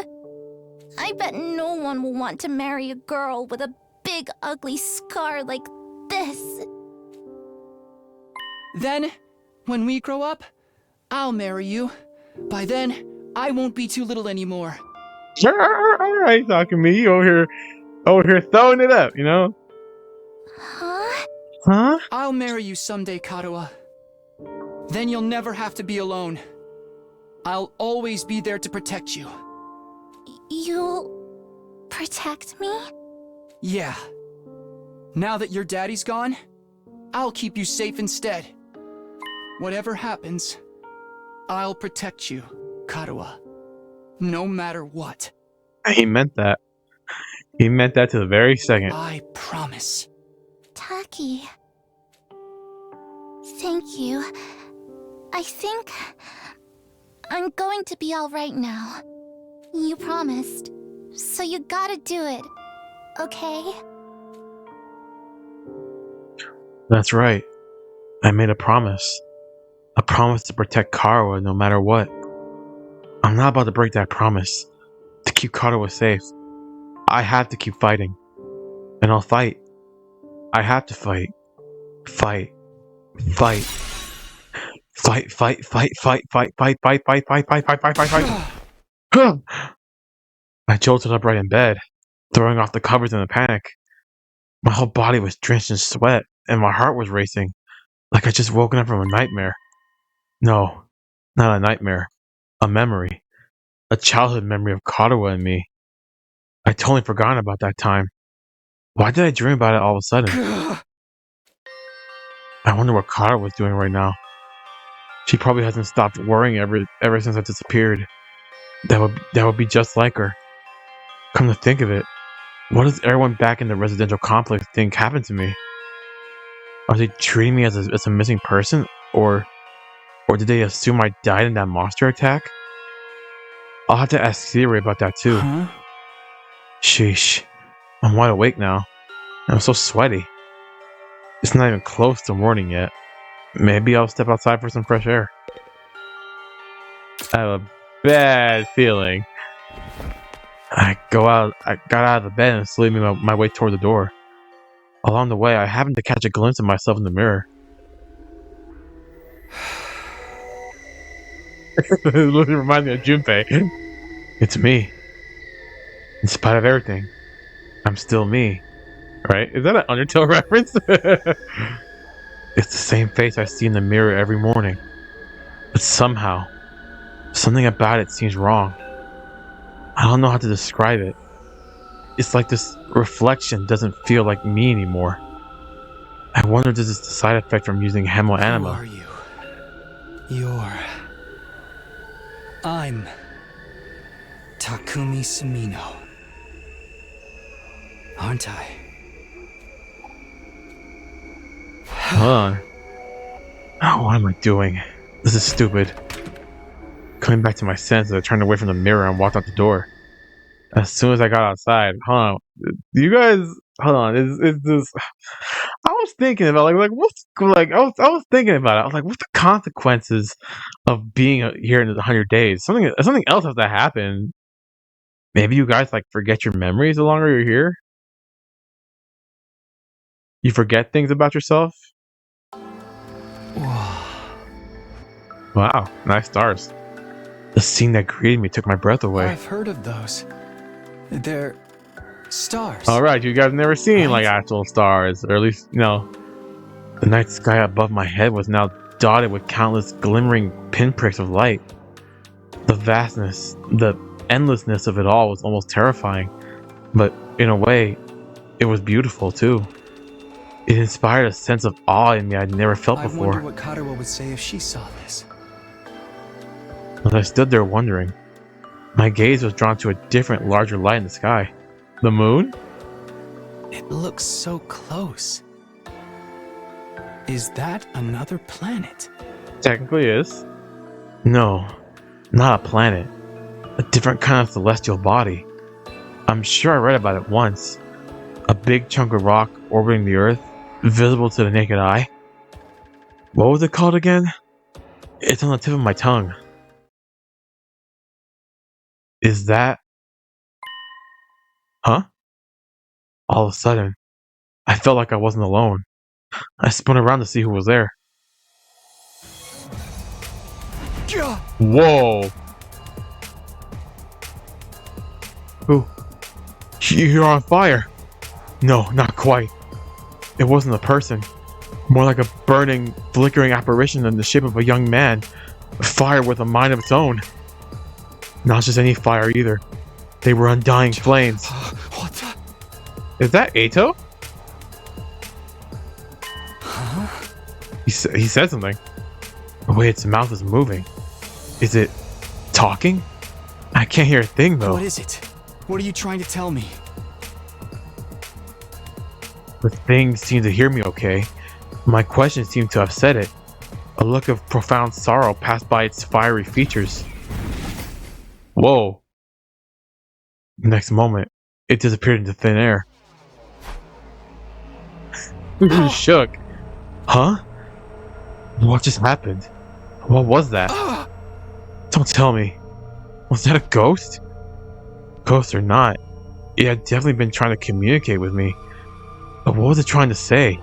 I bet no one will want to marry a girl with a big ugly scar like this. Then, when we grow up, I'll marry you. By then, I won't be too little anymore. sure, all right, talking to me over here throwing it up, you know? Huh? Huh? I'll marry you someday, Karuha. Then you'll never have to be alone. I'll always be there to protect you. You'll protect me? Yeah. Now that your daddy's gone, I'll keep you safe instead. Whatever happens, I'll protect you, Karuha. No matter what. He meant that. He meant that to the very second. I promise. Taki. Thank you. I think I'm going to be all right now. You promised. So you gotta do it. Okay? That's right. I made a promise. A promise to protect Karwa no matter what. I'm not about to break that promise. To keep Karwa safe, I have to keep fighting. And I'll fight. I have to fight. Fight. Fight. Fight, fight, fight, fight, fight, fight, fight, fight, fight, fight, fight, fight, fight, fight. I jolted upright in bed, throwing off the covers in a panic. My whole body was drenched in sweat, and my heart was racing, like I'd just woken up from a nightmare. No, not a nightmare. A memory. A childhood memory of Katawa and me. I'd totally forgotten about that time. Why did I dream about it all of a sudden? I wonder what Katawa was doing right now. She probably hasn't stopped worrying ever since I disappeared. That would be just like her. Come to think of it, What does everyone back in the residential complex think happened to me? Are they treating me as a missing person? Or did they assume I died in that monster attack? I'll have to ask Sirei about that too. Huh? Sheesh. I'm wide awake now. I'm so sweaty. It's not even close to morning yet. Maybe I'll step outside for some fresh air. I have a bad feeling. I got out of the bed and slid my way toward the door. Along the way, I happened to catch a glimpse of myself in the mirror. It reminds me of Junpei. It's me. In spite of everything, I'm still me. Right? Is that an Undertale reference? It's the same face I see in the mirror every morning. But somehow, something about it seems wrong. I don't know how to describe it. It's like this reflection doesn't feel like me anymore. I wonder if this is the side effect from using Who Hemoanima. are you? I'm Takumi Sumino. Aren't I? Hold on. Oh, what am I doing? This is stupid. Coming back to my senses, I turned away from the mirror and walked out the door. As soon as I got outside, hold on. You guys, hold on. Is this? I was thinking about what's like. I was thinking about it. I was like, what's the consequences of being here in the 100 days? Something else has to happen. Maybe you guys like forget your memories the longer you're here. You forget things about yourself. Whoa. Wow, nice stars. The scene that greeted me took my breath away. I've heard of those. They're stars. All right, you guys never seen like Right. actual stars, or at least the night sky above my head was now dotted with countless glimmering pinpricks of light. The vastness, the endlessness of it all was almost terrifying, but in a way, it was beautiful too. It inspired a sense of awe in me I'd never felt I before. wonder what Karuo would say if she saw this. As I stood there wondering, my gaze was drawn to a different, larger light in the sky. The moon? It looks so close. Is that another planet? Technically is. No, not a planet. A different kind of celestial body. I'm sure I read about it once. A big chunk of rock orbiting the Earth, visible to the naked eye. What was it called again? It's on the tip of my tongue. Is that... Huh? All of a sudden, I felt like I wasn't alone. I spun around to see who was there. Whoa! Who? You're on fire! No, not quite. It wasn't a person. More like a burning, flickering apparition in the shape of a young man. A fire with a mind of its own. Not just any fire either. They were undying flames. What the? Is that Ato? Huh? He said something. The way its mouth is moving. Is it talking? I can't hear a thing though. What is it? What are you trying to tell me? The thing seemed to hear me okay. My question seemed to upset it. A look of profound sorrow passed by its fiery features. Whoa. The next moment, it disappeared into thin air. It shook. Huh? What just happened? What was that? Don't tell me. Was that a ghost? Ghost or not, it had definitely been trying to communicate with me. But what was it trying to say?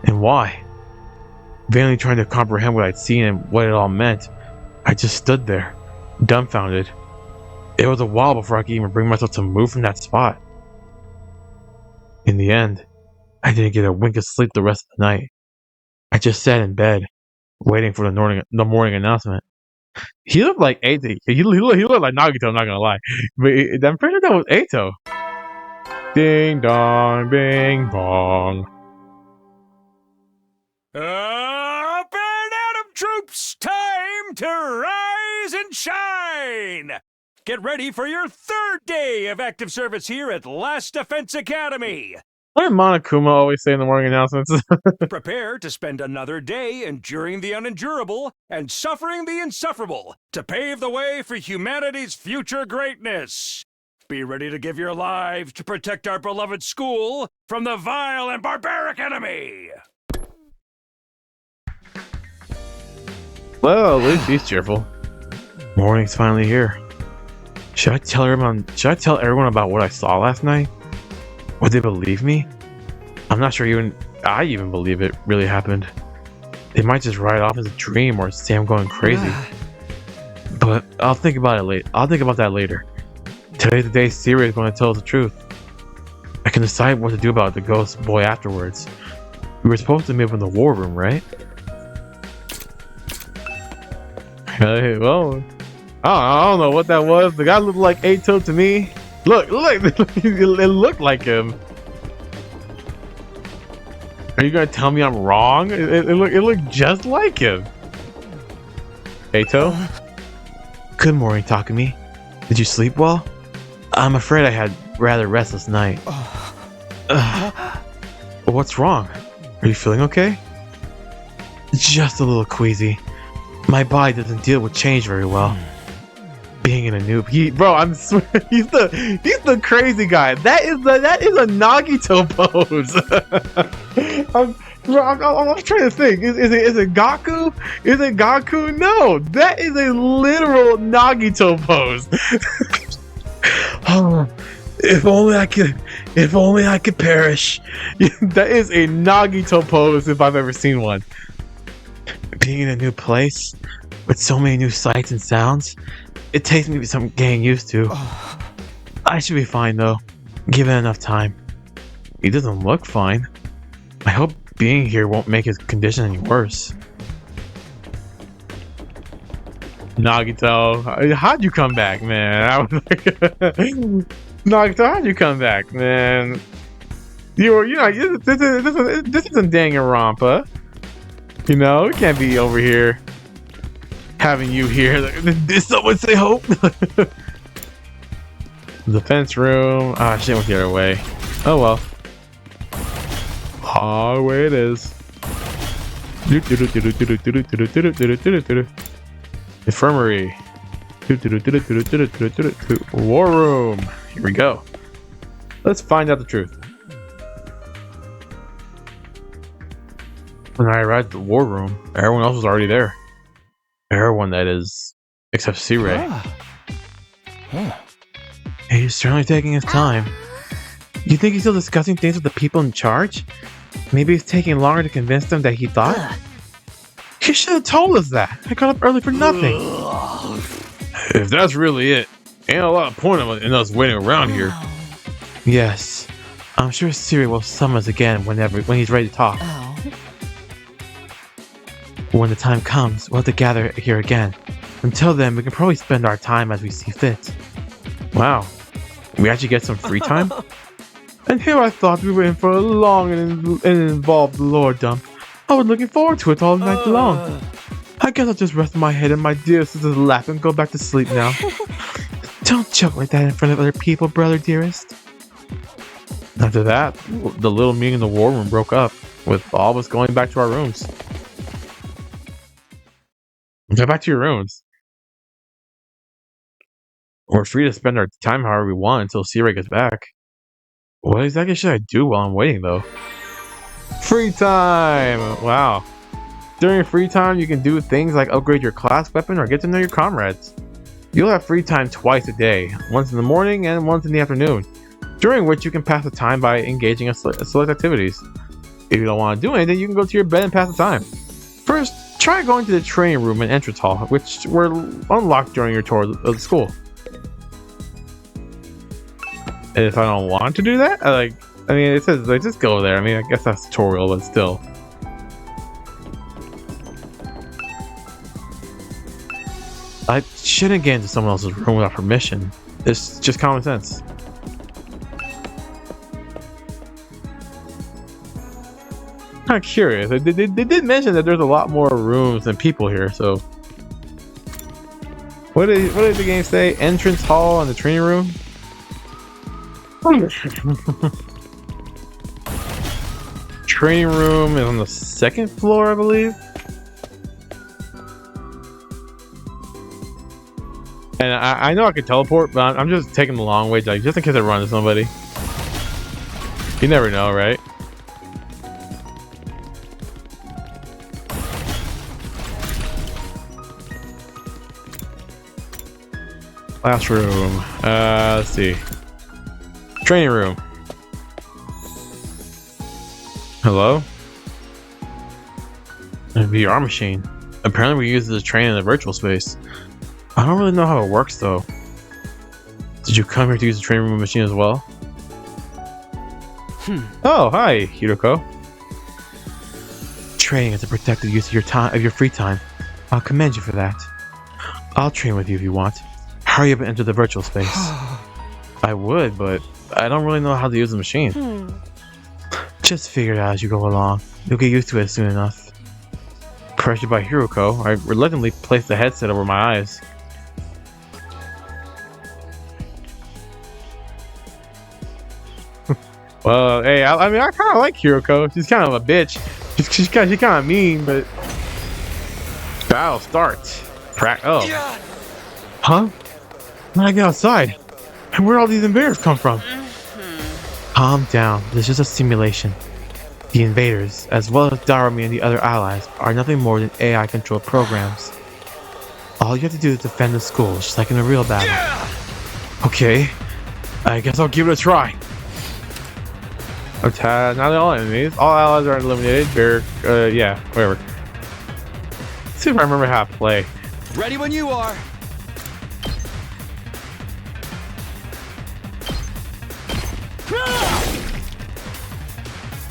And why? Vainly trying to comprehend what I'd seen and what it all meant, I just stood there, dumbfounded. It was a while before I could even bring myself to move from that spot. In the end, I didn't get a wink of sleep the rest of the night. I just sat in bed, waiting for the morning announcement. He looked like Ato. He looked like Nagito, I'm not gonna lie. But I'm pretty sure that was Ato. Ding dong, bing bong. Up and Atom troops, time to rise and shine! Get ready for your 3rd day of active service here at Last Defense Academy. What did Monokuma always say in the morning announcements? Prepare to spend another day enduring the unendurable and suffering the insufferable to pave the way for humanity's future greatness. Be ready to give your lives to protect our beloved school from the vile and barbaric enemy. Well, at least he's cheerful. Morning's finally here. Should I tell everyone about what I saw last night? Would they believe me? I'm not sure I even believe it really happened. They might just write it off as a dream or say I'm going crazy. But I'll think about it later. I'll think about that later. Today's the day Sirei is going to tell us the truth. I can decide what to do about the ghost boy afterwards. We were supposed to meet in the war room, right? Hey, well, I don't know what that was. The guy looked like Ato to me. Look, it looked like him. Are you gonna tell me I'm wrong? It looked just like him. Ato? Good morning, Takumi. Did you sleep well? I'm afraid I had a rather restless night. What's wrong? Are you feeling okay? Just a little queasy. My body doesn't deal with change very well. Being in a noob, he's the crazy guy. That is a Nagito pose. I'm trying to think. Is it Gaku? Is it Gaku? No, that is a literal Nagito pose. Oh, if only I could perish. That is a Nagito pose if I've ever seen one. Being in a new place with so many new sights and sounds, it takes me some getting used to. I should be fine though, given enough time. He doesn't look fine. I hope being here won't make his condition any worse. Nagito, how'd you come back, man? I was like, Nagito, how'd you come back, man? This isn't Danganronpa. You know, we can't be over here having you here. Did someone say hope? Defense room. Ah, shit went the other way. Oh well. Oh, way it is. Infirmary. War room. Here we go. Let's find out the truth. When I arrived at the war room, everyone else was already there. Everyone, that is, except Sirei. He's certainly taking his time. You think he's still discussing things with the people in charge? Maybe it's taking longer to convince them that he thought? He should have told us that. I got up early for nothing. If that's really it, ain't a lot of point in us waiting around here. Yes, I'm sure Sirei will summon us again when he's ready to talk. When the time comes, we'll have to gather here again. Until then, we can probably spend our time as we see fit. Wow, we actually get some free time? And here I thought we were in for a long and involved lore dump. I was looking forward to it all night long. I guess I'll just rest my head in my dear sister's lap and go back to sleep now. Don't joke like that in front of other people, brother dearest. After that, the little meeting in the war room broke up, with all of us going back to our rooms. Go back to your rooms. We're free to spend our time however we want until Sirei gets back. What exactly should I do while I'm waiting, though? Free time! Wow. During free time, you can do things like upgrade your class weapon or get to know your comrades. You'll have free time twice a day, once in the morning and once in the afternoon, during which you can pass the time by engaging in select activities. If you don't want to do anything, you can go to your bed and pass the time. First, try going to the training room and entrance hall, which were unlocked during your tour of the school. And if I don't want to do that, it says like just go there. I mean, I guess that's tutorial, but still. I shouldn't get into someone else's room without permission. It's just common sense. Kind of curious. They did mention that there's a lot more rooms than people here, so. what did the game say? Entrance hall and the training room? Training room is on the second floor, I believe. And I know I could teleport, but I'm just taking the long way, like, just in case I run into somebody. You never know, right? Classroom. Let's see. Training room. Hello? A VR machine. Apparently we use this to train in the virtual space. I don't really know how it works though. Did you come here to use the training room machine as well? Oh, hi, Hiroko. Training is a protected use of your time, of your free time. I'll commend you for that. I'll train with you if you want. Hurry up and enter the virtual space. I would, but I don't really know how to use the machine. Just figure it out as you go along. You'll get used to it soon enough. Pressured by Hiroko, I reluctantly placed the headset over my eyes. Well, hey, I mean, I kind of like Hiroko. She's kind of a bitch. She's kind of mean, but battle starts. Oh, huh? When I get outside, and where all these invaders come from? Calm down. This is a simulation. The invaders, as well as Darumi and the other allies, are nothing more than AI-controlled programs. All you have to do is defend the school, just like in a real battle. Okay, I guess I'll give it a try. Not all enemies. All allies are eliminated. Yeah, whatever. Let's see if I remember how to play. Ready when you are.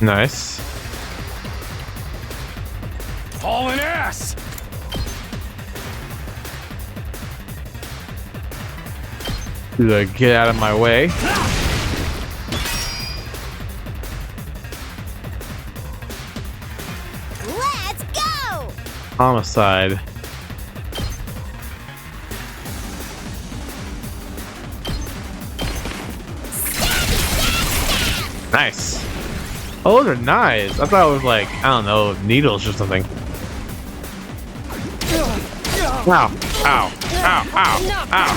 Nice. Hauling ass! Get out of my way. Let's go! Homicide. Nice. Oh, those are nice. I thought it was like, I don't know, needles or something. Ow. Ow. Ow. Ow. Ow.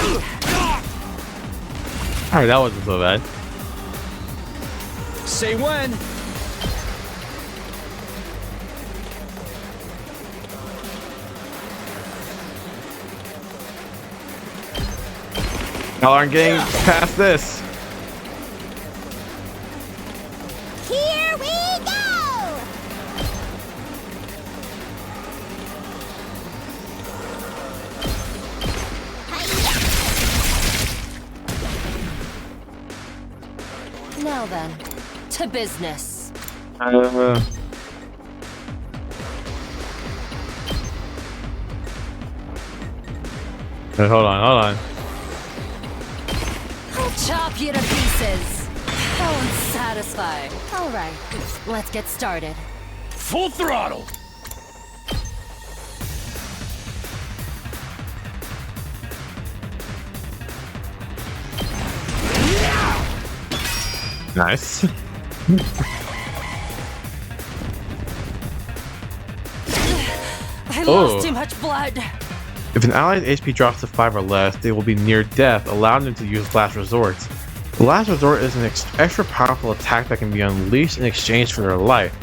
Alright, that wasn't so bad. Say when. Y'all aren't getting past this. Here we go! Now then, to business. Hey, hold on. I'll chop you to pieces. Oh, I'm satisfied. All right, let's get started. Full throttle! Nice. I lost too much blood. If an ally's HP drops to 5 or less, they will be near death, allowing them to use Last Resort. Last Resort is an extra powerful attack that can be unleashed in exchange for their life.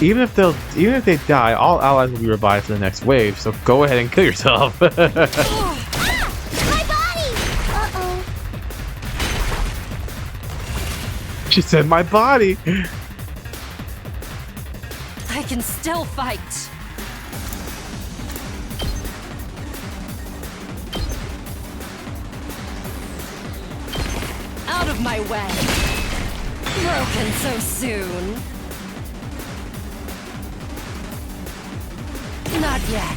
Even if they die, all allies will be revived for the next wave, so go ahead and kill yourself. My body! Uh-oh. She said my body! I can still fight. Out of my way. Broken so soon. Not yet.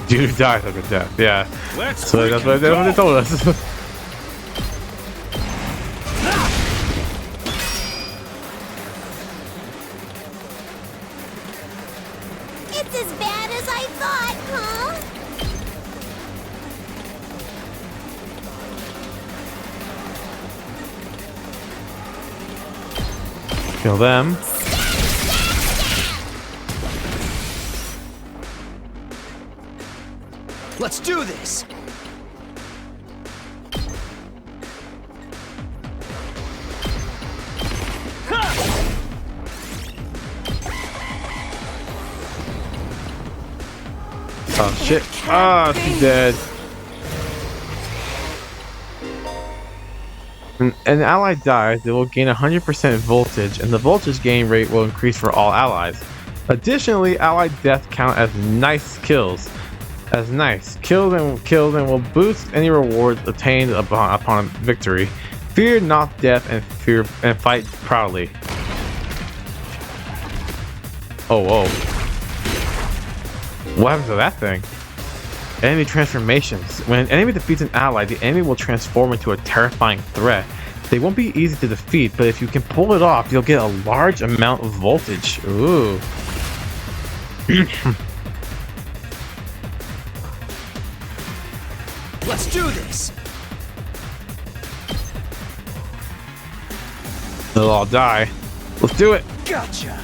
Dude dies after death, yeah. Let's So that's what they told us. It's as bad as I thought, huh? Kill them. Let's do this! Oh shit. Ah, she's dead. When an ally dies, they will gain 100% voltage, and the voltage gain rate will increase for all allies. Additionally, ally death count as nice kills. As nice kills and will boost any rewards obtained upon victory. Fear not death and fight proudly. Oh whoa! What happens to that thing? Enemy transformations. When an enemy defeats an ally, the enemy will transform into a terrifying threat. They won't be easy to defeat, but if you can pull it off, you'll get a large amount of voltage. Ooh. Let's do this! They'll all die. Let's do it. Gotcha!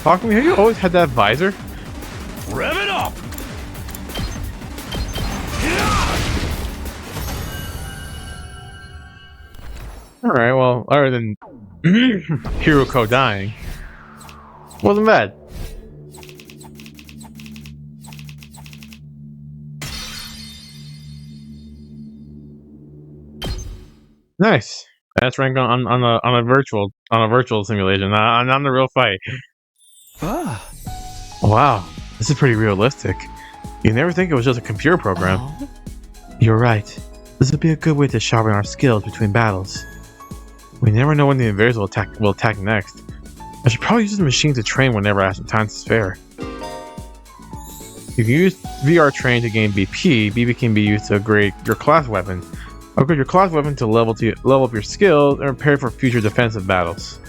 Talk to me. Have you always had that visor? Rev it up! Alright, well, other than Hiruko dying, wasn't bad. Nice. That's rank on a virtual simulation, not on the real fight. Ah. Wow, this is pretty realistic. You never think it was just a computer program. You're right. This would be a good way to sharpen our skills between battles. We never know when the invaders will attack next. I should probably use the machine to train whenever I have some time to spare. You can use VR Train to gain BP. BP can be used to upgrade your class weapon. Upgrade your class weapon to level up your skills and prepare for future defensive battles.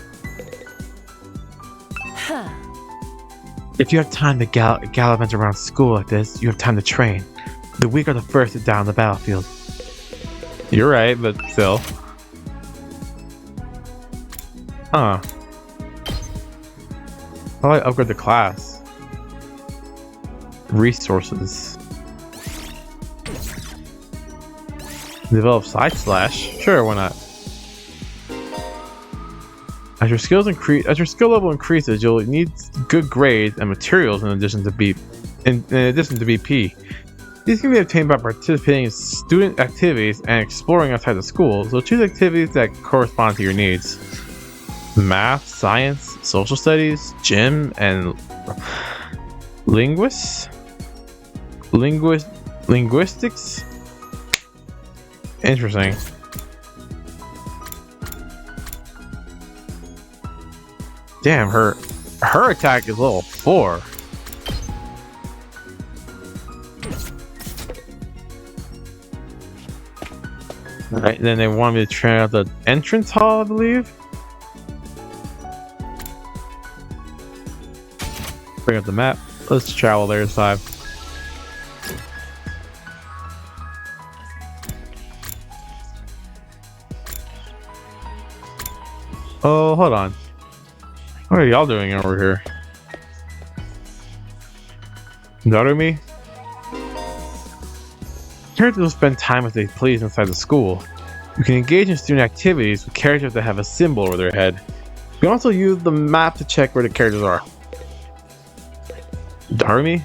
If you have time to gallivant around school like this, you have time to train. The weak are the first to die on the battlefield. You're right, but still. Huh. How do I upgrade the class? Resources. Develop side slash? Sure, why not? As your skill level increases, you'll need good grades and materials in addition to BP. These can be obtained by participating in student activities and exploring outside the school, so choose activities that correspond to your needs. Math, science, social studies, gym, and linguistics? Interesting. Damn, her attack is level 4. Alright, then they want me to try out the entrance hall, I believe. Bring up the map. Let's travel there, 5. Oh, hold on. What are y'all doing over here? Narumi? Characters will spend time as they please inside the school. You can engage in student activities with characters that have a symbol over their head. You can also use the map to check where the characters are. Darumi?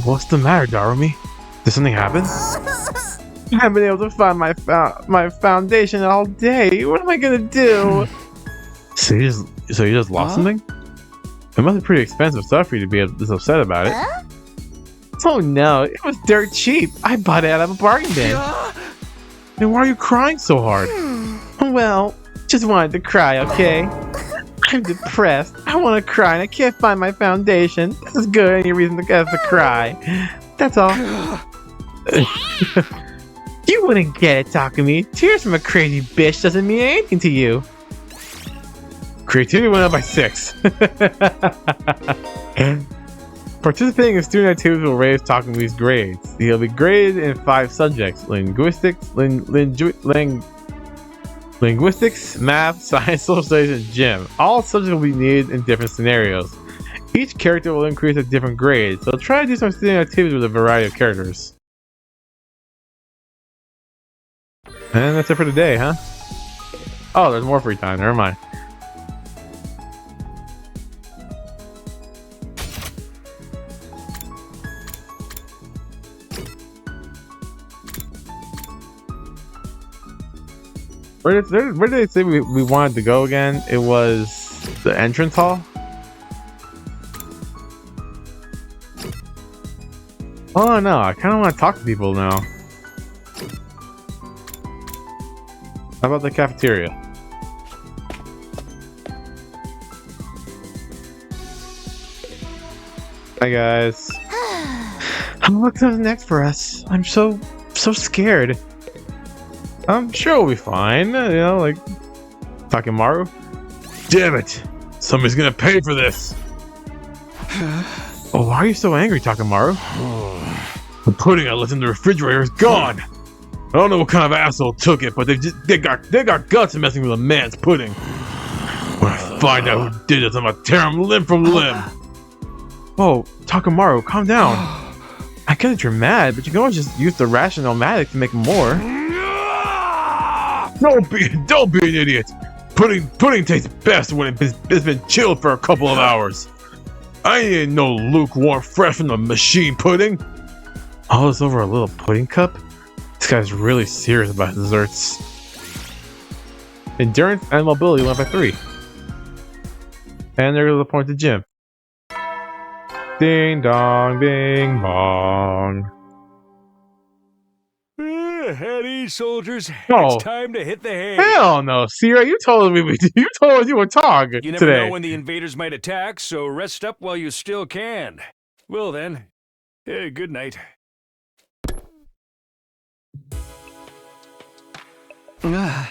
What's the matter, Darumi? Did something happen? I haven't been able to find my foundation all day. What am I gonna do? So you just lost something? It must be pretty expensive stuff for you to be this upset about it. Oh no, it was dirt cheap. I bought it out of a bargain bin. Then why are you crying so hard? Well, just wanted to cry, okay? I'm depressed. I want to cry and I can't find my foundation. This is good. Any reason to cry? That's all. You wouldn't get it, Takumi. Tears from a crazy bitch doesn't mean anything to you. Creativity went up by 6. Participating in student activities will raise Takumi's grades. He'll be graded in 5 subjects: linguistics, math, science, social studies, and gym. All subjects will be needed in different scenarios. Each character will increase at different grades, so try to do some student activities with a variety of characters. And that's it for today, huh? Oh, there's more free time. Never mind. Where did they say we wanted to go again? It was the entrance hall? Oh no, I kind of want to talk to people now. How about the cafeteria? Hi guys. What comes next for us? I'm so scared. I'm sure we'll be fine. You know, like Takemaru. Damn it! Somebody's gonna pay for this. Oh, why are you so angry, Takemaru? The pudding I left in the refrigerator is gone. I don't know what kind of asshole took it, but they got guts in messing with a man's pudding. When I find out who did it, I'm gonna tear him limb from limb. Whoa, Takemaru, calm down. I get that you're mad, but you can always just use the ration-o-matic to make more. Don't be an idiot. Pudding tastes best when it's been chilled for a couple of hours. I ain't no lukewarm fresh from the machine pudding. All this over a little pudding cup? This guy's really serious about desserts. Endurance and mobility went by 3. And there goes the point to gym. Ding dong, bing bong. Heady soldiers, Oh. it's time to hit the hay. Hell no, Sirei, you told us you would talk You never today. know when the invaders might attack, so rest up while you still can. Well then, good night. The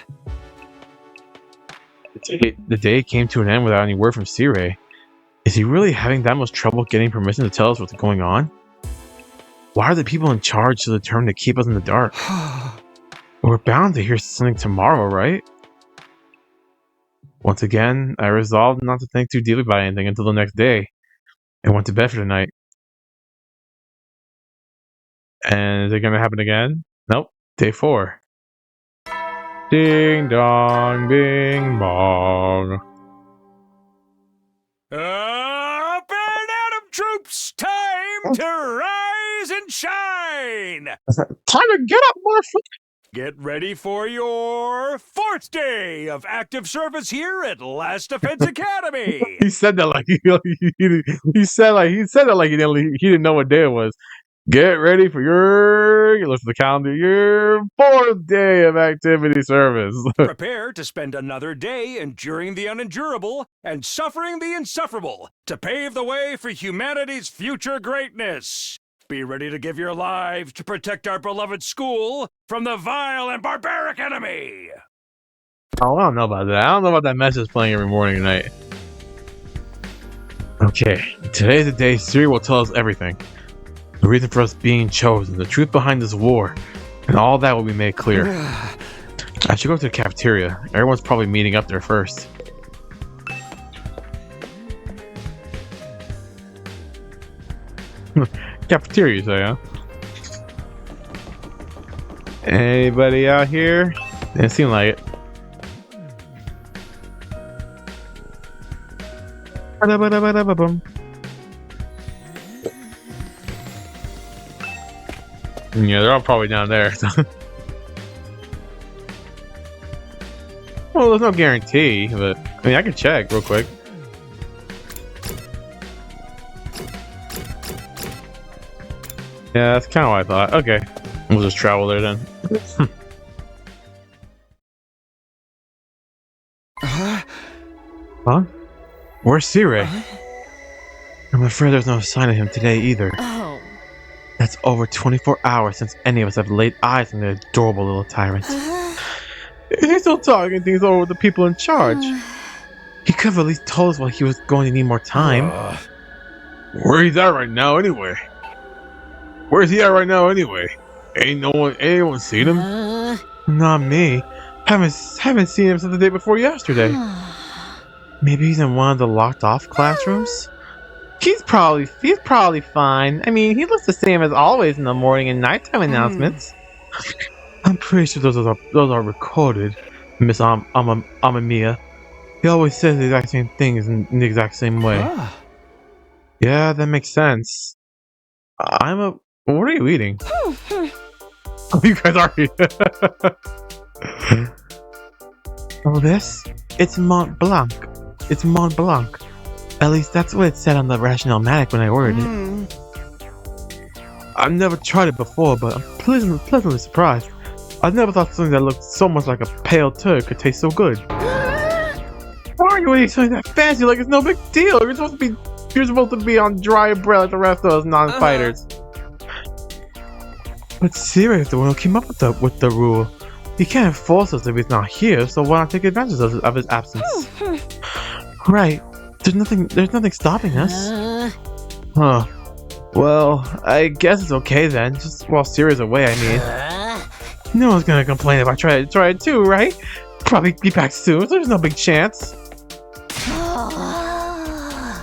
day came to an end without any word from Sirei. Is he really having that much trouble getting permission to tell us what's going on? Why are the people in charge so determined to keep us in the dark? We're bound to hear something tomorrow, right? Once again, I resolved not to think too deeply about anything until the next day, and went to bed for the night. And is it gonna happen again? Nope. Day 4. Ding dong, bing bong. Up and Adam troops, time to rise and shine! Time to get up, motherfucker! Get ready for your 4th day of active service here at Last Defense Academy. He said that like he said that like he didn't know what day it was. Get ready for you look at the calendar, your 4th day of activity service. Prepare to spend another day enduring the unendurable and suffering the insufferable to pave the way for humanity's future greatness. Be ready to give your lives to protect our beloved school from the vile and barbaric enemy. Oh, I don't know about that. I don't know about that message playing every morning and night. Okay, today's the day Sirei will tell us everything. The reason for us being chosen, the truth behind this war, and all that will be made clear. I should go to the cafeteria. Everyone's probably meeting up there first. Cafeteria, you say, huh? Anybody out here? Didn't seem like it. Ba-da-ba-da-ba-da-ba-bum. Yeah, they're all probably down there. Well, there's no guarantee, but I mean, I can check real quick. Yeah, that's kind of what I thought. Okay, we'll just travel there then. Huh? Where's Sirei? I'm afraid there's no sign of him today either. Oh. That's over 24 hours since any of us have laid eyes on the adorable little tyrant. He's still talking things over with the people in charge. He could have at least told us while he was going to need more time. Where he's at right now, anyway? Where's he at right now, anyway? Ain't anyone seen him? Not me. Haven't seen him since the day before yesterday. Maybe he's in one of the locked off classrooms? He's probably fine. I mean, he looks the same as always in the morning and nighttime announcements. I'm pretty sure those are recorded, Miss Amamiya. He always says the exact same things in the exact same way. Yeah, that makes sense. What are you eating? Oh, you guys are eating. Oh, this? It's Mont Blanc. It's Mont Blanc. At least that's what it said on the Rationalmatic when I ordered it. I've never tried it before, but I'm pleasantly surprised. I've never thought something that looked so much like a pale turd could taste so good. Why are you eating something that fancy like it's no big deal? You're supposed to be on dry bread like the rest of us non-fighters. But Sirei is the one who came up with the rule. He can't force us if he's not here, so why not take advantage of his absence? Right. There's nothing stopping us. Huh. Well, I guess it's okay then. Just while Sirei's away, I mean. No one's gonna complain if I try it too, right? Probably be back soon, so there's no big chance.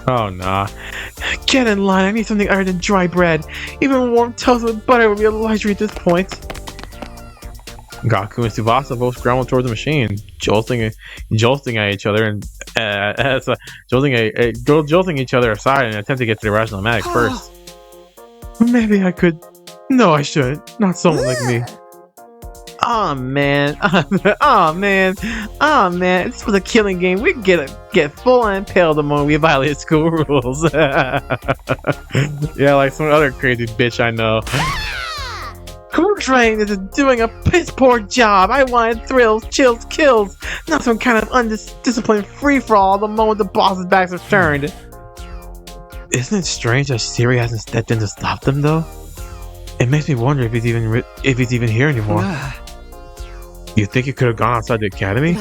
Oh, nah. Get in line, I need something other than dry bread. Even warm toast with butter would be a luxury at this point. Gaku and Tsubasa both scrambled towards the machine, jolting at each other and jolting each other aside in an attempt to get to the Rationalmatic first. Maybe I could. No, I shouldn't. Not someone like me. Aw, man. Aw, man. This was a killing game. We'd get full impaled the moment we violated school rules. Yeah, like some other crazy bitch I know. Crew Train is doing a piss poor job. I wanted thrills, chills, kills, not some kind of undisciplined free-for-all the moment the boss's backs are turned. Isn't it strange that Sirei hasn't stepped in to stop them, though? It makes me wonder if he's even here anymore. You think he could have gone outside the academy?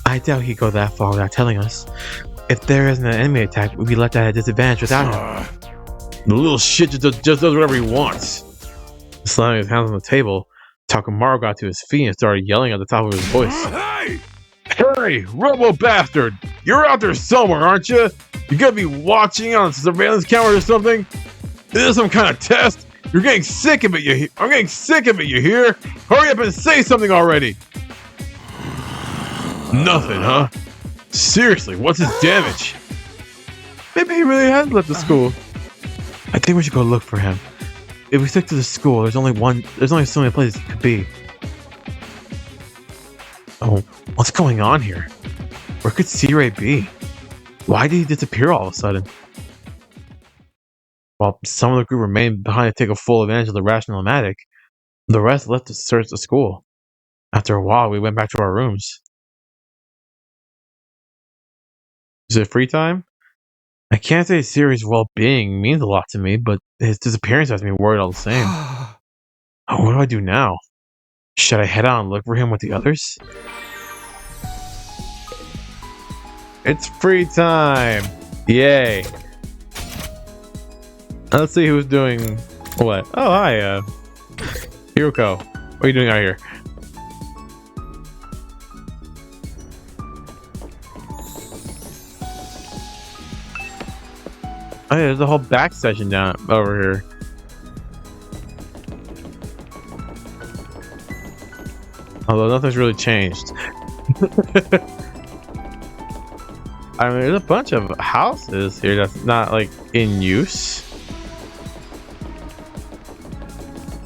I doubt he'd go that far without telling us. If there isn't an enemy attack, we'd be left at a disadvantage without him. The little shit just does whatever he wants. Slamming his hands on the table, Takamaru got to his feet and started yelling at the top of his voice. Hey! Hey, Robo Bastard! You're out there somewhere, aren't you? You gotta be watching on a surveillance camera or something? Is this some kind of test? You're getting sick of it, I'm getting sick of it, you hear? Hurry up and say something already! Nothing, huh? Seriously, what's his damage? Maybe he really has left the school. I think we should go look for him. If we stick to the school, there's only so many places it could be. Oh, what's going on here? Where could Sirei be? Why did he disappear all of a sudden? While some of the group remained behind to take a full advantage of the Rationalmatic, the rest left to search the school. After a while, we went back to our rooms. Is it free time? I can't say Sirei's well-being means a lot to me, but his disappearance has me worried all the same. Oh, what do I do now? Should I head out and look for him with the others? It's free time! Yay! Let's see who's doing what. Oh, hi, Hiruko. What are you doing out here? Oh, yeah, there's a whole back session down over here. Although nothing's really changed. I mean, there's a bunch of houses here that's not, like, in use.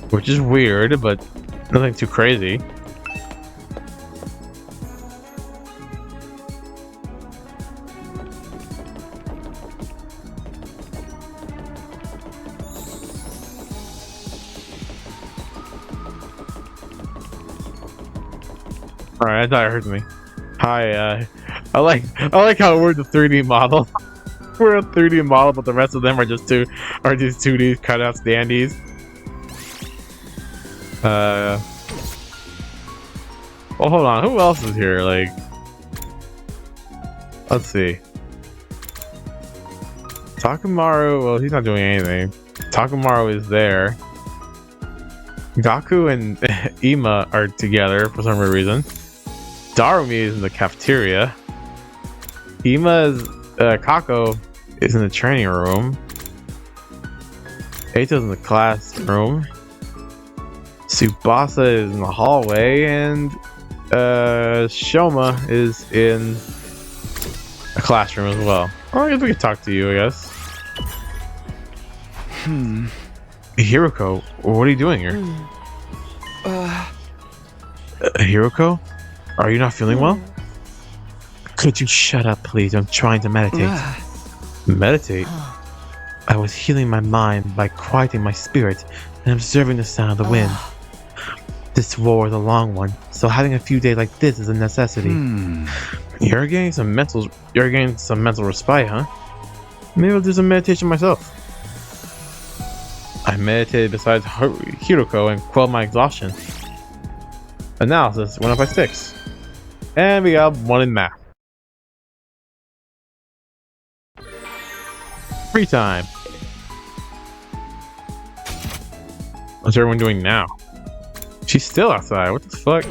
Which is weird, but nothing too crazy. Alright, I thought it hurt me. Hi, I like how we're the 3D model. We're a 3D model, but the rest of them are just these 2D cutout standees. Well, hold on. Who else is here? Like, Let's see. Takamaru, well, he's not doing anything. Takamaru is there. Gaku and Ima are together for some reason. Darumi is in the cafeteria. Kako is in the training room. Eito's in the classroom. Tsubasa is in the hallway, and Shoma is in a classroom as well. Well, I guess we can talk to you, I guess. Hiroko, what are you doing here? Hiroko? Are you not feeling well? Could you shut up, please? I'm trying to meditate. Meditate? I was healing my mind by quieting my spirit and observing the sound of the wind. This war is a long one, so having a few days like this is a necessity. You're getting some mental respite, huh? Maybe I'll do some meditation myself. I meditated beside Hiroko and quelled my exhaustion. Analysis went up by 6. And we got 1 in math. Free time. What's everyone doing now? She's still outside. What the fuck?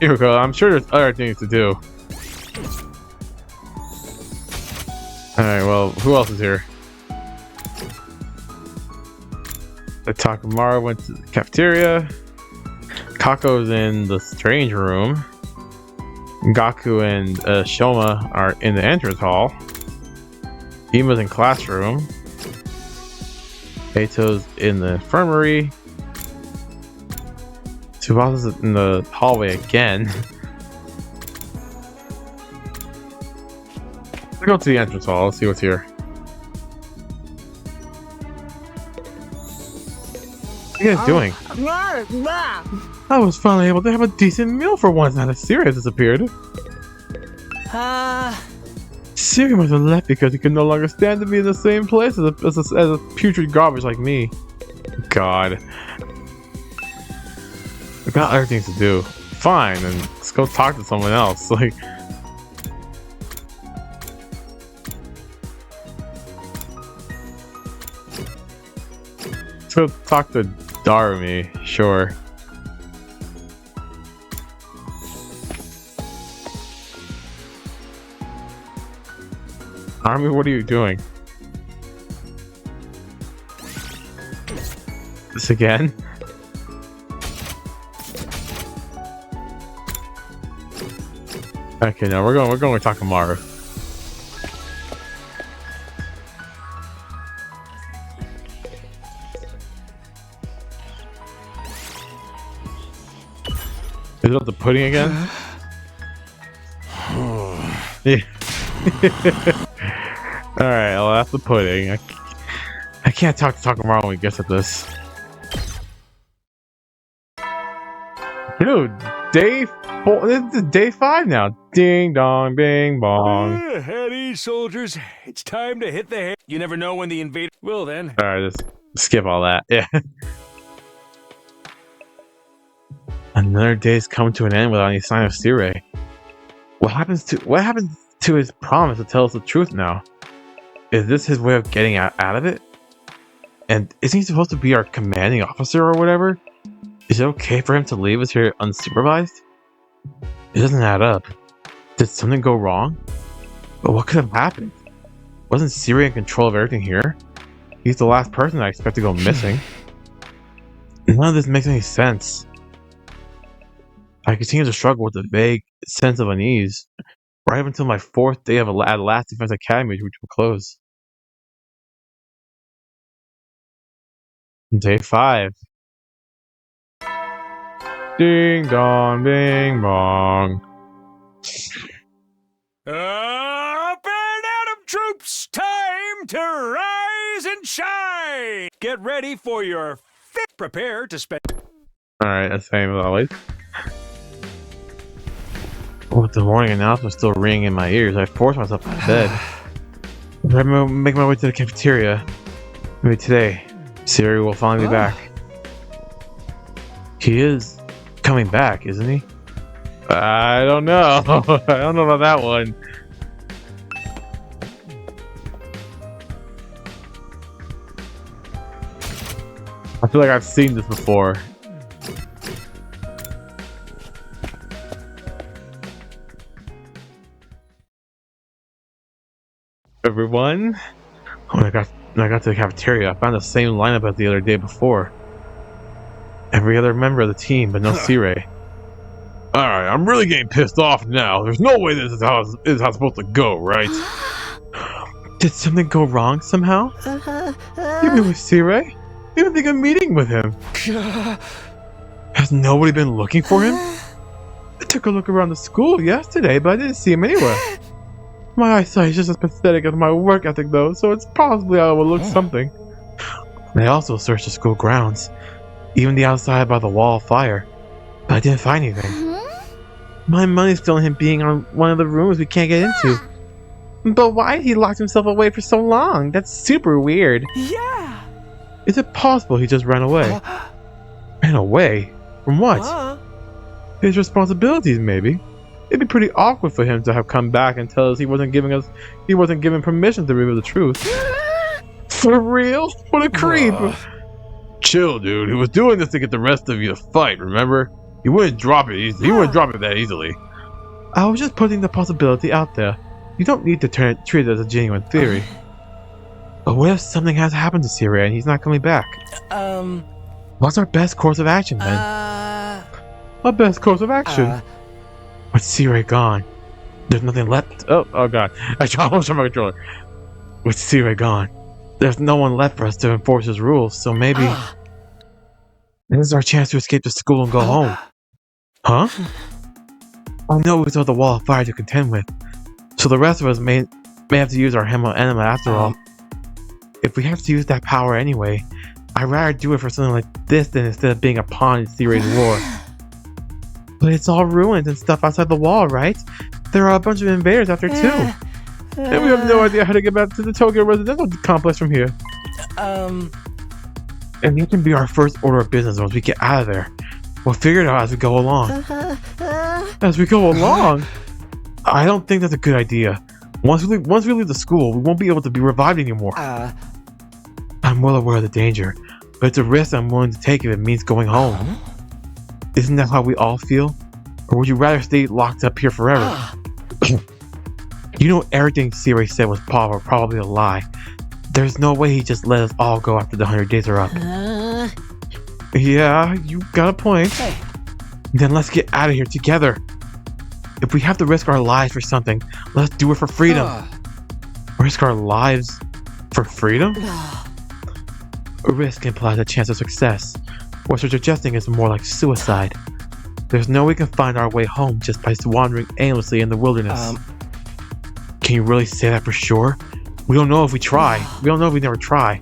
Hiroko, I'm sure there's other things to do. Alright, well, who else is here? Takamaru went to the cafeteria. Kako's in the strange room. Gaku and Shoma are in the entrance hall. Ima's in classroom. Eito's in the infirmary. Tsubasa's in the hallway again. Let's go to the entrance hall. Let's see what's here. What are you guys doing? I was finally able to have a decent meal for once now that Sirei has disappeared. Sirei must have left because he could no longer stand to be in the same place as a putrid garbage like me. God. I've got other things to do. Fine, then let's go talk to someone else. Like, let's go talk to Darumi, sure. Army, what are you doing? This again? Okay, no, we're going with Takamaru. Is it up the pudding again? Yeah. Alright, well, that's the pudding. I can't talk to Takamaru when he gets at this. Dude, day 4. This is day 5 now. Ding dong, bing bong. At ease, soldiers. It's time to hit the hay. You never know when the invader will then. Alright, just skip all that. Yeah. Another day's come to an end without any sign of Sirei. What happens to his promise to tell us the truth now? Is this his way of getting out of it? And isn't he supposed to be our commanding officer or whatever? Is it okay for him to leave us here unsupervised? It doesn't add up. Did something go wrong? But what could have happened? Wasn't Sirei in control of everything here? He's the last person I expect to go missing. None of this makes any sense. I continue to struggle with a vague sense of unease, right up until my 4th day of at Last Defense Academy, which will close. Day 5. Ding dong, bing bong. Up and Atom troops, time to rise and shine. Get ready for your prepare to spend. Alright, that's the same as always. With the morning announcement still ringing in my ears, I forced myself out of bed. I make my way to the cafeteria. Maybe today, Sirei will finally be back. He is coming back, isn't he? I don't know. I don't know about that one. I feel like I've seen this before. Everyone, when I got to the cafeteria, I found the same lineup as the other day before. Every other member of the team, but no Sirei. Alright, I'm really getting pissed off now. There's no way this is how it's supposed to go, right? Did something go wrong somehow? You mean with Sirei? You didn't think of meeting with him. Has nobody been looking for him? I took a look around the school yesterday, but I didn't see him anywhere. My eyesight is just as pathetic as my work ethic, though, so it's possibly I overlooked something. I also searched the school grounds, even the outside by the wall of fire, but I didn't find anything. My money's still on him being on one of the rooms we can't get into. But why did he lock himself away for so long? That's super weird. Yeah! Is it possible he just ran away? Ran away? From what? His responsibilities, maybe. It'd be pretty awkward for him to have come back and tell us he wasn't given permission to reveal the truth. For real? What a creep! Chill, dude. He was doing this to get the rest of you to fight, remember? He wouldn't drop it easily. He wouldn't drop it that easily. I was just putting the possibility out there. You don't need to treat it as a genuine theory. But what if something has happened to Sirei and he's not coming back? What's our best course of action, then? Our best course of action? With Sirei gone, there's nothing left. Oh god. I almost on my controller. With Sirei gone, there's no one left for us to enforce his rules, so maybe this is our chance to escape the school and go home. Huh? I know we still have the wall of fire to contend with, so the rest of us may have to use our enema after all. If we have to use that power anyway, I'd rather do it for something like this than instead of being a pawn in Sirei's war. But it's all ruins and stuff outside the wall, right? There are a bunch of invaders out there too. And we have no idea how to get back to the Tokyo residential complex from here. And it can be our first order of business once we get out of there. We'll figure it out as we go along. As we go along? I don't think that's a good idea. Once we leave the school, we won't be able to be revived anymore. I'm well aware of the danger, but it's a risk I'm willing to take if it means going home. Isn't that how we all feel? Or would you rather stay locked up here forever? You know everything Sirei said was probably a lie. There's no way he just let us all go after the 100 days are up. Yeah, you got a point. Then let's get out of here together. If we have to risk our lives for something, let's do it for freedom. Risk our lives for freedom? A risk implies a chance of success. What you're suggesting is more like suicide. There's no way we can find our way home just by wandering aimlessly in the wilderness. Can you really say that for sure? We don't know if we try. We don't know if we never try.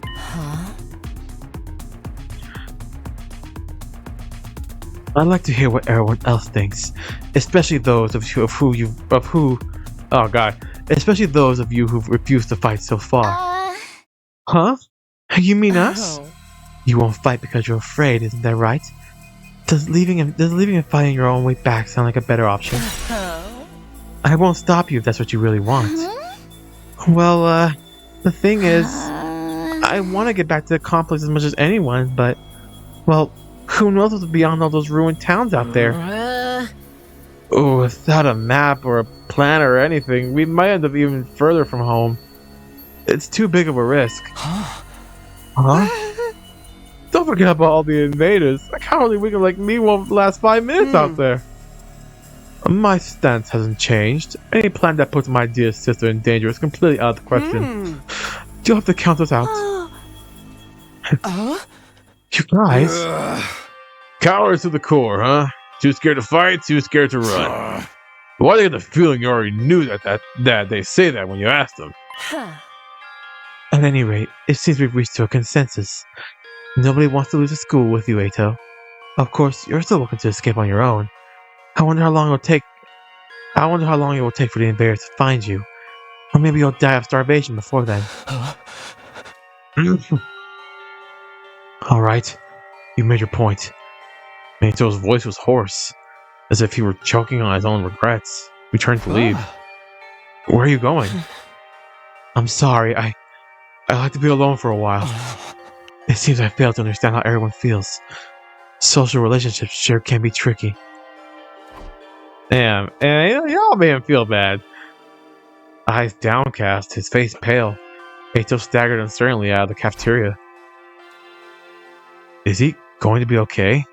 I'd like to hear what everyone else thinks, especially those especially those of you who've refused to fight so far. Huh? You mean us? You won't fight because you're afraid, isn't that right? Does leaving and fighting your own way back sound like a better option? I won't stop you if that's what you really want. Well, the thing is, I want to get back to the complex as much as anyone, but, well, who knows what's beyond all those ruined towns out there? Oh, without a map or a plan or anything, we might end up even further from home. It's too big of a risk. Huh? Don't forget about all the invaders. A cowardly wicked like me won't last 5 minutes out there. My stance hasn't changed. Any plan that puts my dear sister in danger is completely out of the question. You'll have to count us out. You guys? Cowards to the core, huh? Too scared to fight, too scared to run. Why do I get the feeling you already knew that they say that when you asked them? At any rate, it seems we've reached a consensus. Nobody wants to lose a school with you, Eito. Of course, you're still looking to escape on your own. I wonder how long it will take for the invaders to find you. Or maybe you'll die of starvation before then. Alright, you made your point. Eito's voice was hoarse, as if he were choking on his own regrets. We turned to leave. Where are you going? I'm sorry, I like to be alone for a while. It seems I failed to understand how everyone feels. Social relationships sure can be tricky. Damn, and y'all made him feel bad. Eyes downcast, his face pale. Eito staggered uncertainly out of the cafeteria. Is he going to be okay?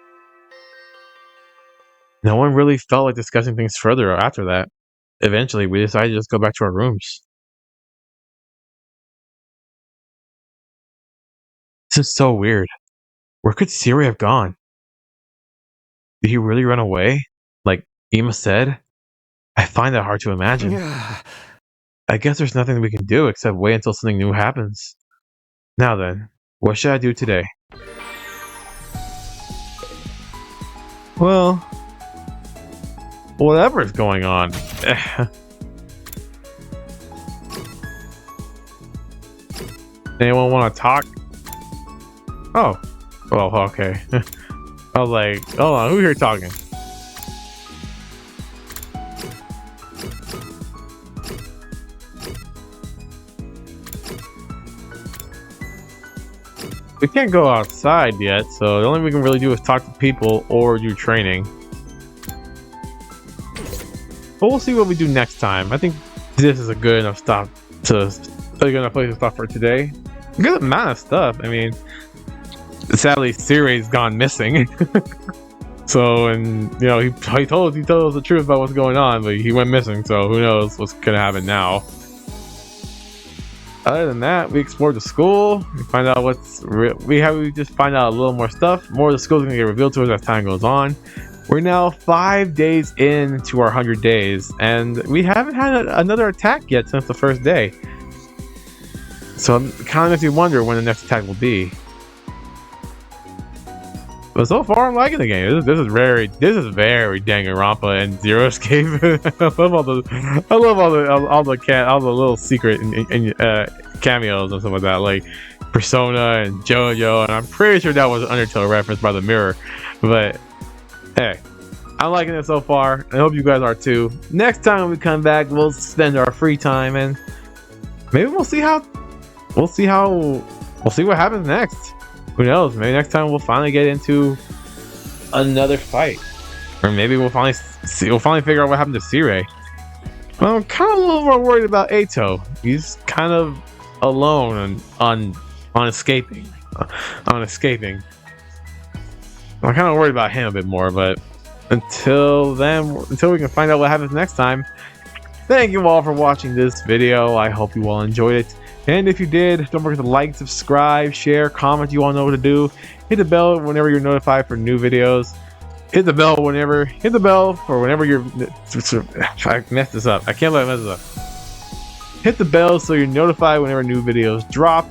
No one really felt like discussing things further after that. Eventually, we decided to just go back to our rooms. This is so weird. Where could Sirei have gone? Did he really run away? Like Ima said? I find that hard to imagine. I guess there's nothing we can do except wait until something new happens. Now then, what should I do today? Well, whatever's going on. Anyone want to talk? Oh, well, okay. I was like, hold on, who's here talking? We can't go outside yet, so the only thing we can really do is talk to people or do training. But we'll see what we do next time. I think this is a good enough stop to a good enough place to stop for today. Good amount of stuff. I mean, sadly, Sirei's gone missing. So, and you know, he told us the truth about what's going on, but he went missing. So who knows what's gonna happen now? Other than that, we explored the school. We find out we just find out a little more stuff. More of the school's gonna get revealed to us as time goes on. We're now 5 days into our 100 days, and we haven't had another attack yet since the first day. So it kind of makes you wonder when the next attack will be. But so far, I'm liking the game. This is very Danganronpa and Zero Escape. I love all the little secret cameos and stuff like that, like Persona and JoJo. And I'm pretty sure that was an Undertale reference by the mirror. But hey, I'm liking it so far. I hope you guys are too. Next time we come back, we'll spend our free time and maybe we'll see what happens next. Who knows? Maybe next time we'll finally get into another fight, or maybe we'll finally figure out what happened to Sirei. Well, I'm kind of a little more worried about Eito. He's kind of alone on escaping. I'm kind of worried about him a bit more, but until we can find out what happens next time, thank you all for watching this video. I hope you all enjoyed it. And if you did, don't forget to like, subscribe, share, comment. You all know what to do. Hit the bell whenever you're notified for new videos. Hit the bell for whenever you're... I messed this up. I can't let it mess this up. Hit the bell so you're notified whenever new videos drop.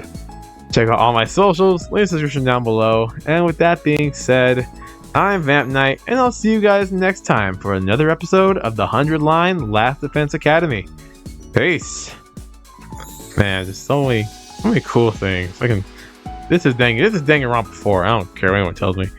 Check out all my socials. Link in the description down below. And with that being said, I'm Vamp Knight, and I'll see you guys next time for another episode of the 100 Line Last Defense Academy. Peace. Man, there's so many cool things. This is Danganronpa 4. I don't care what anyone tells me.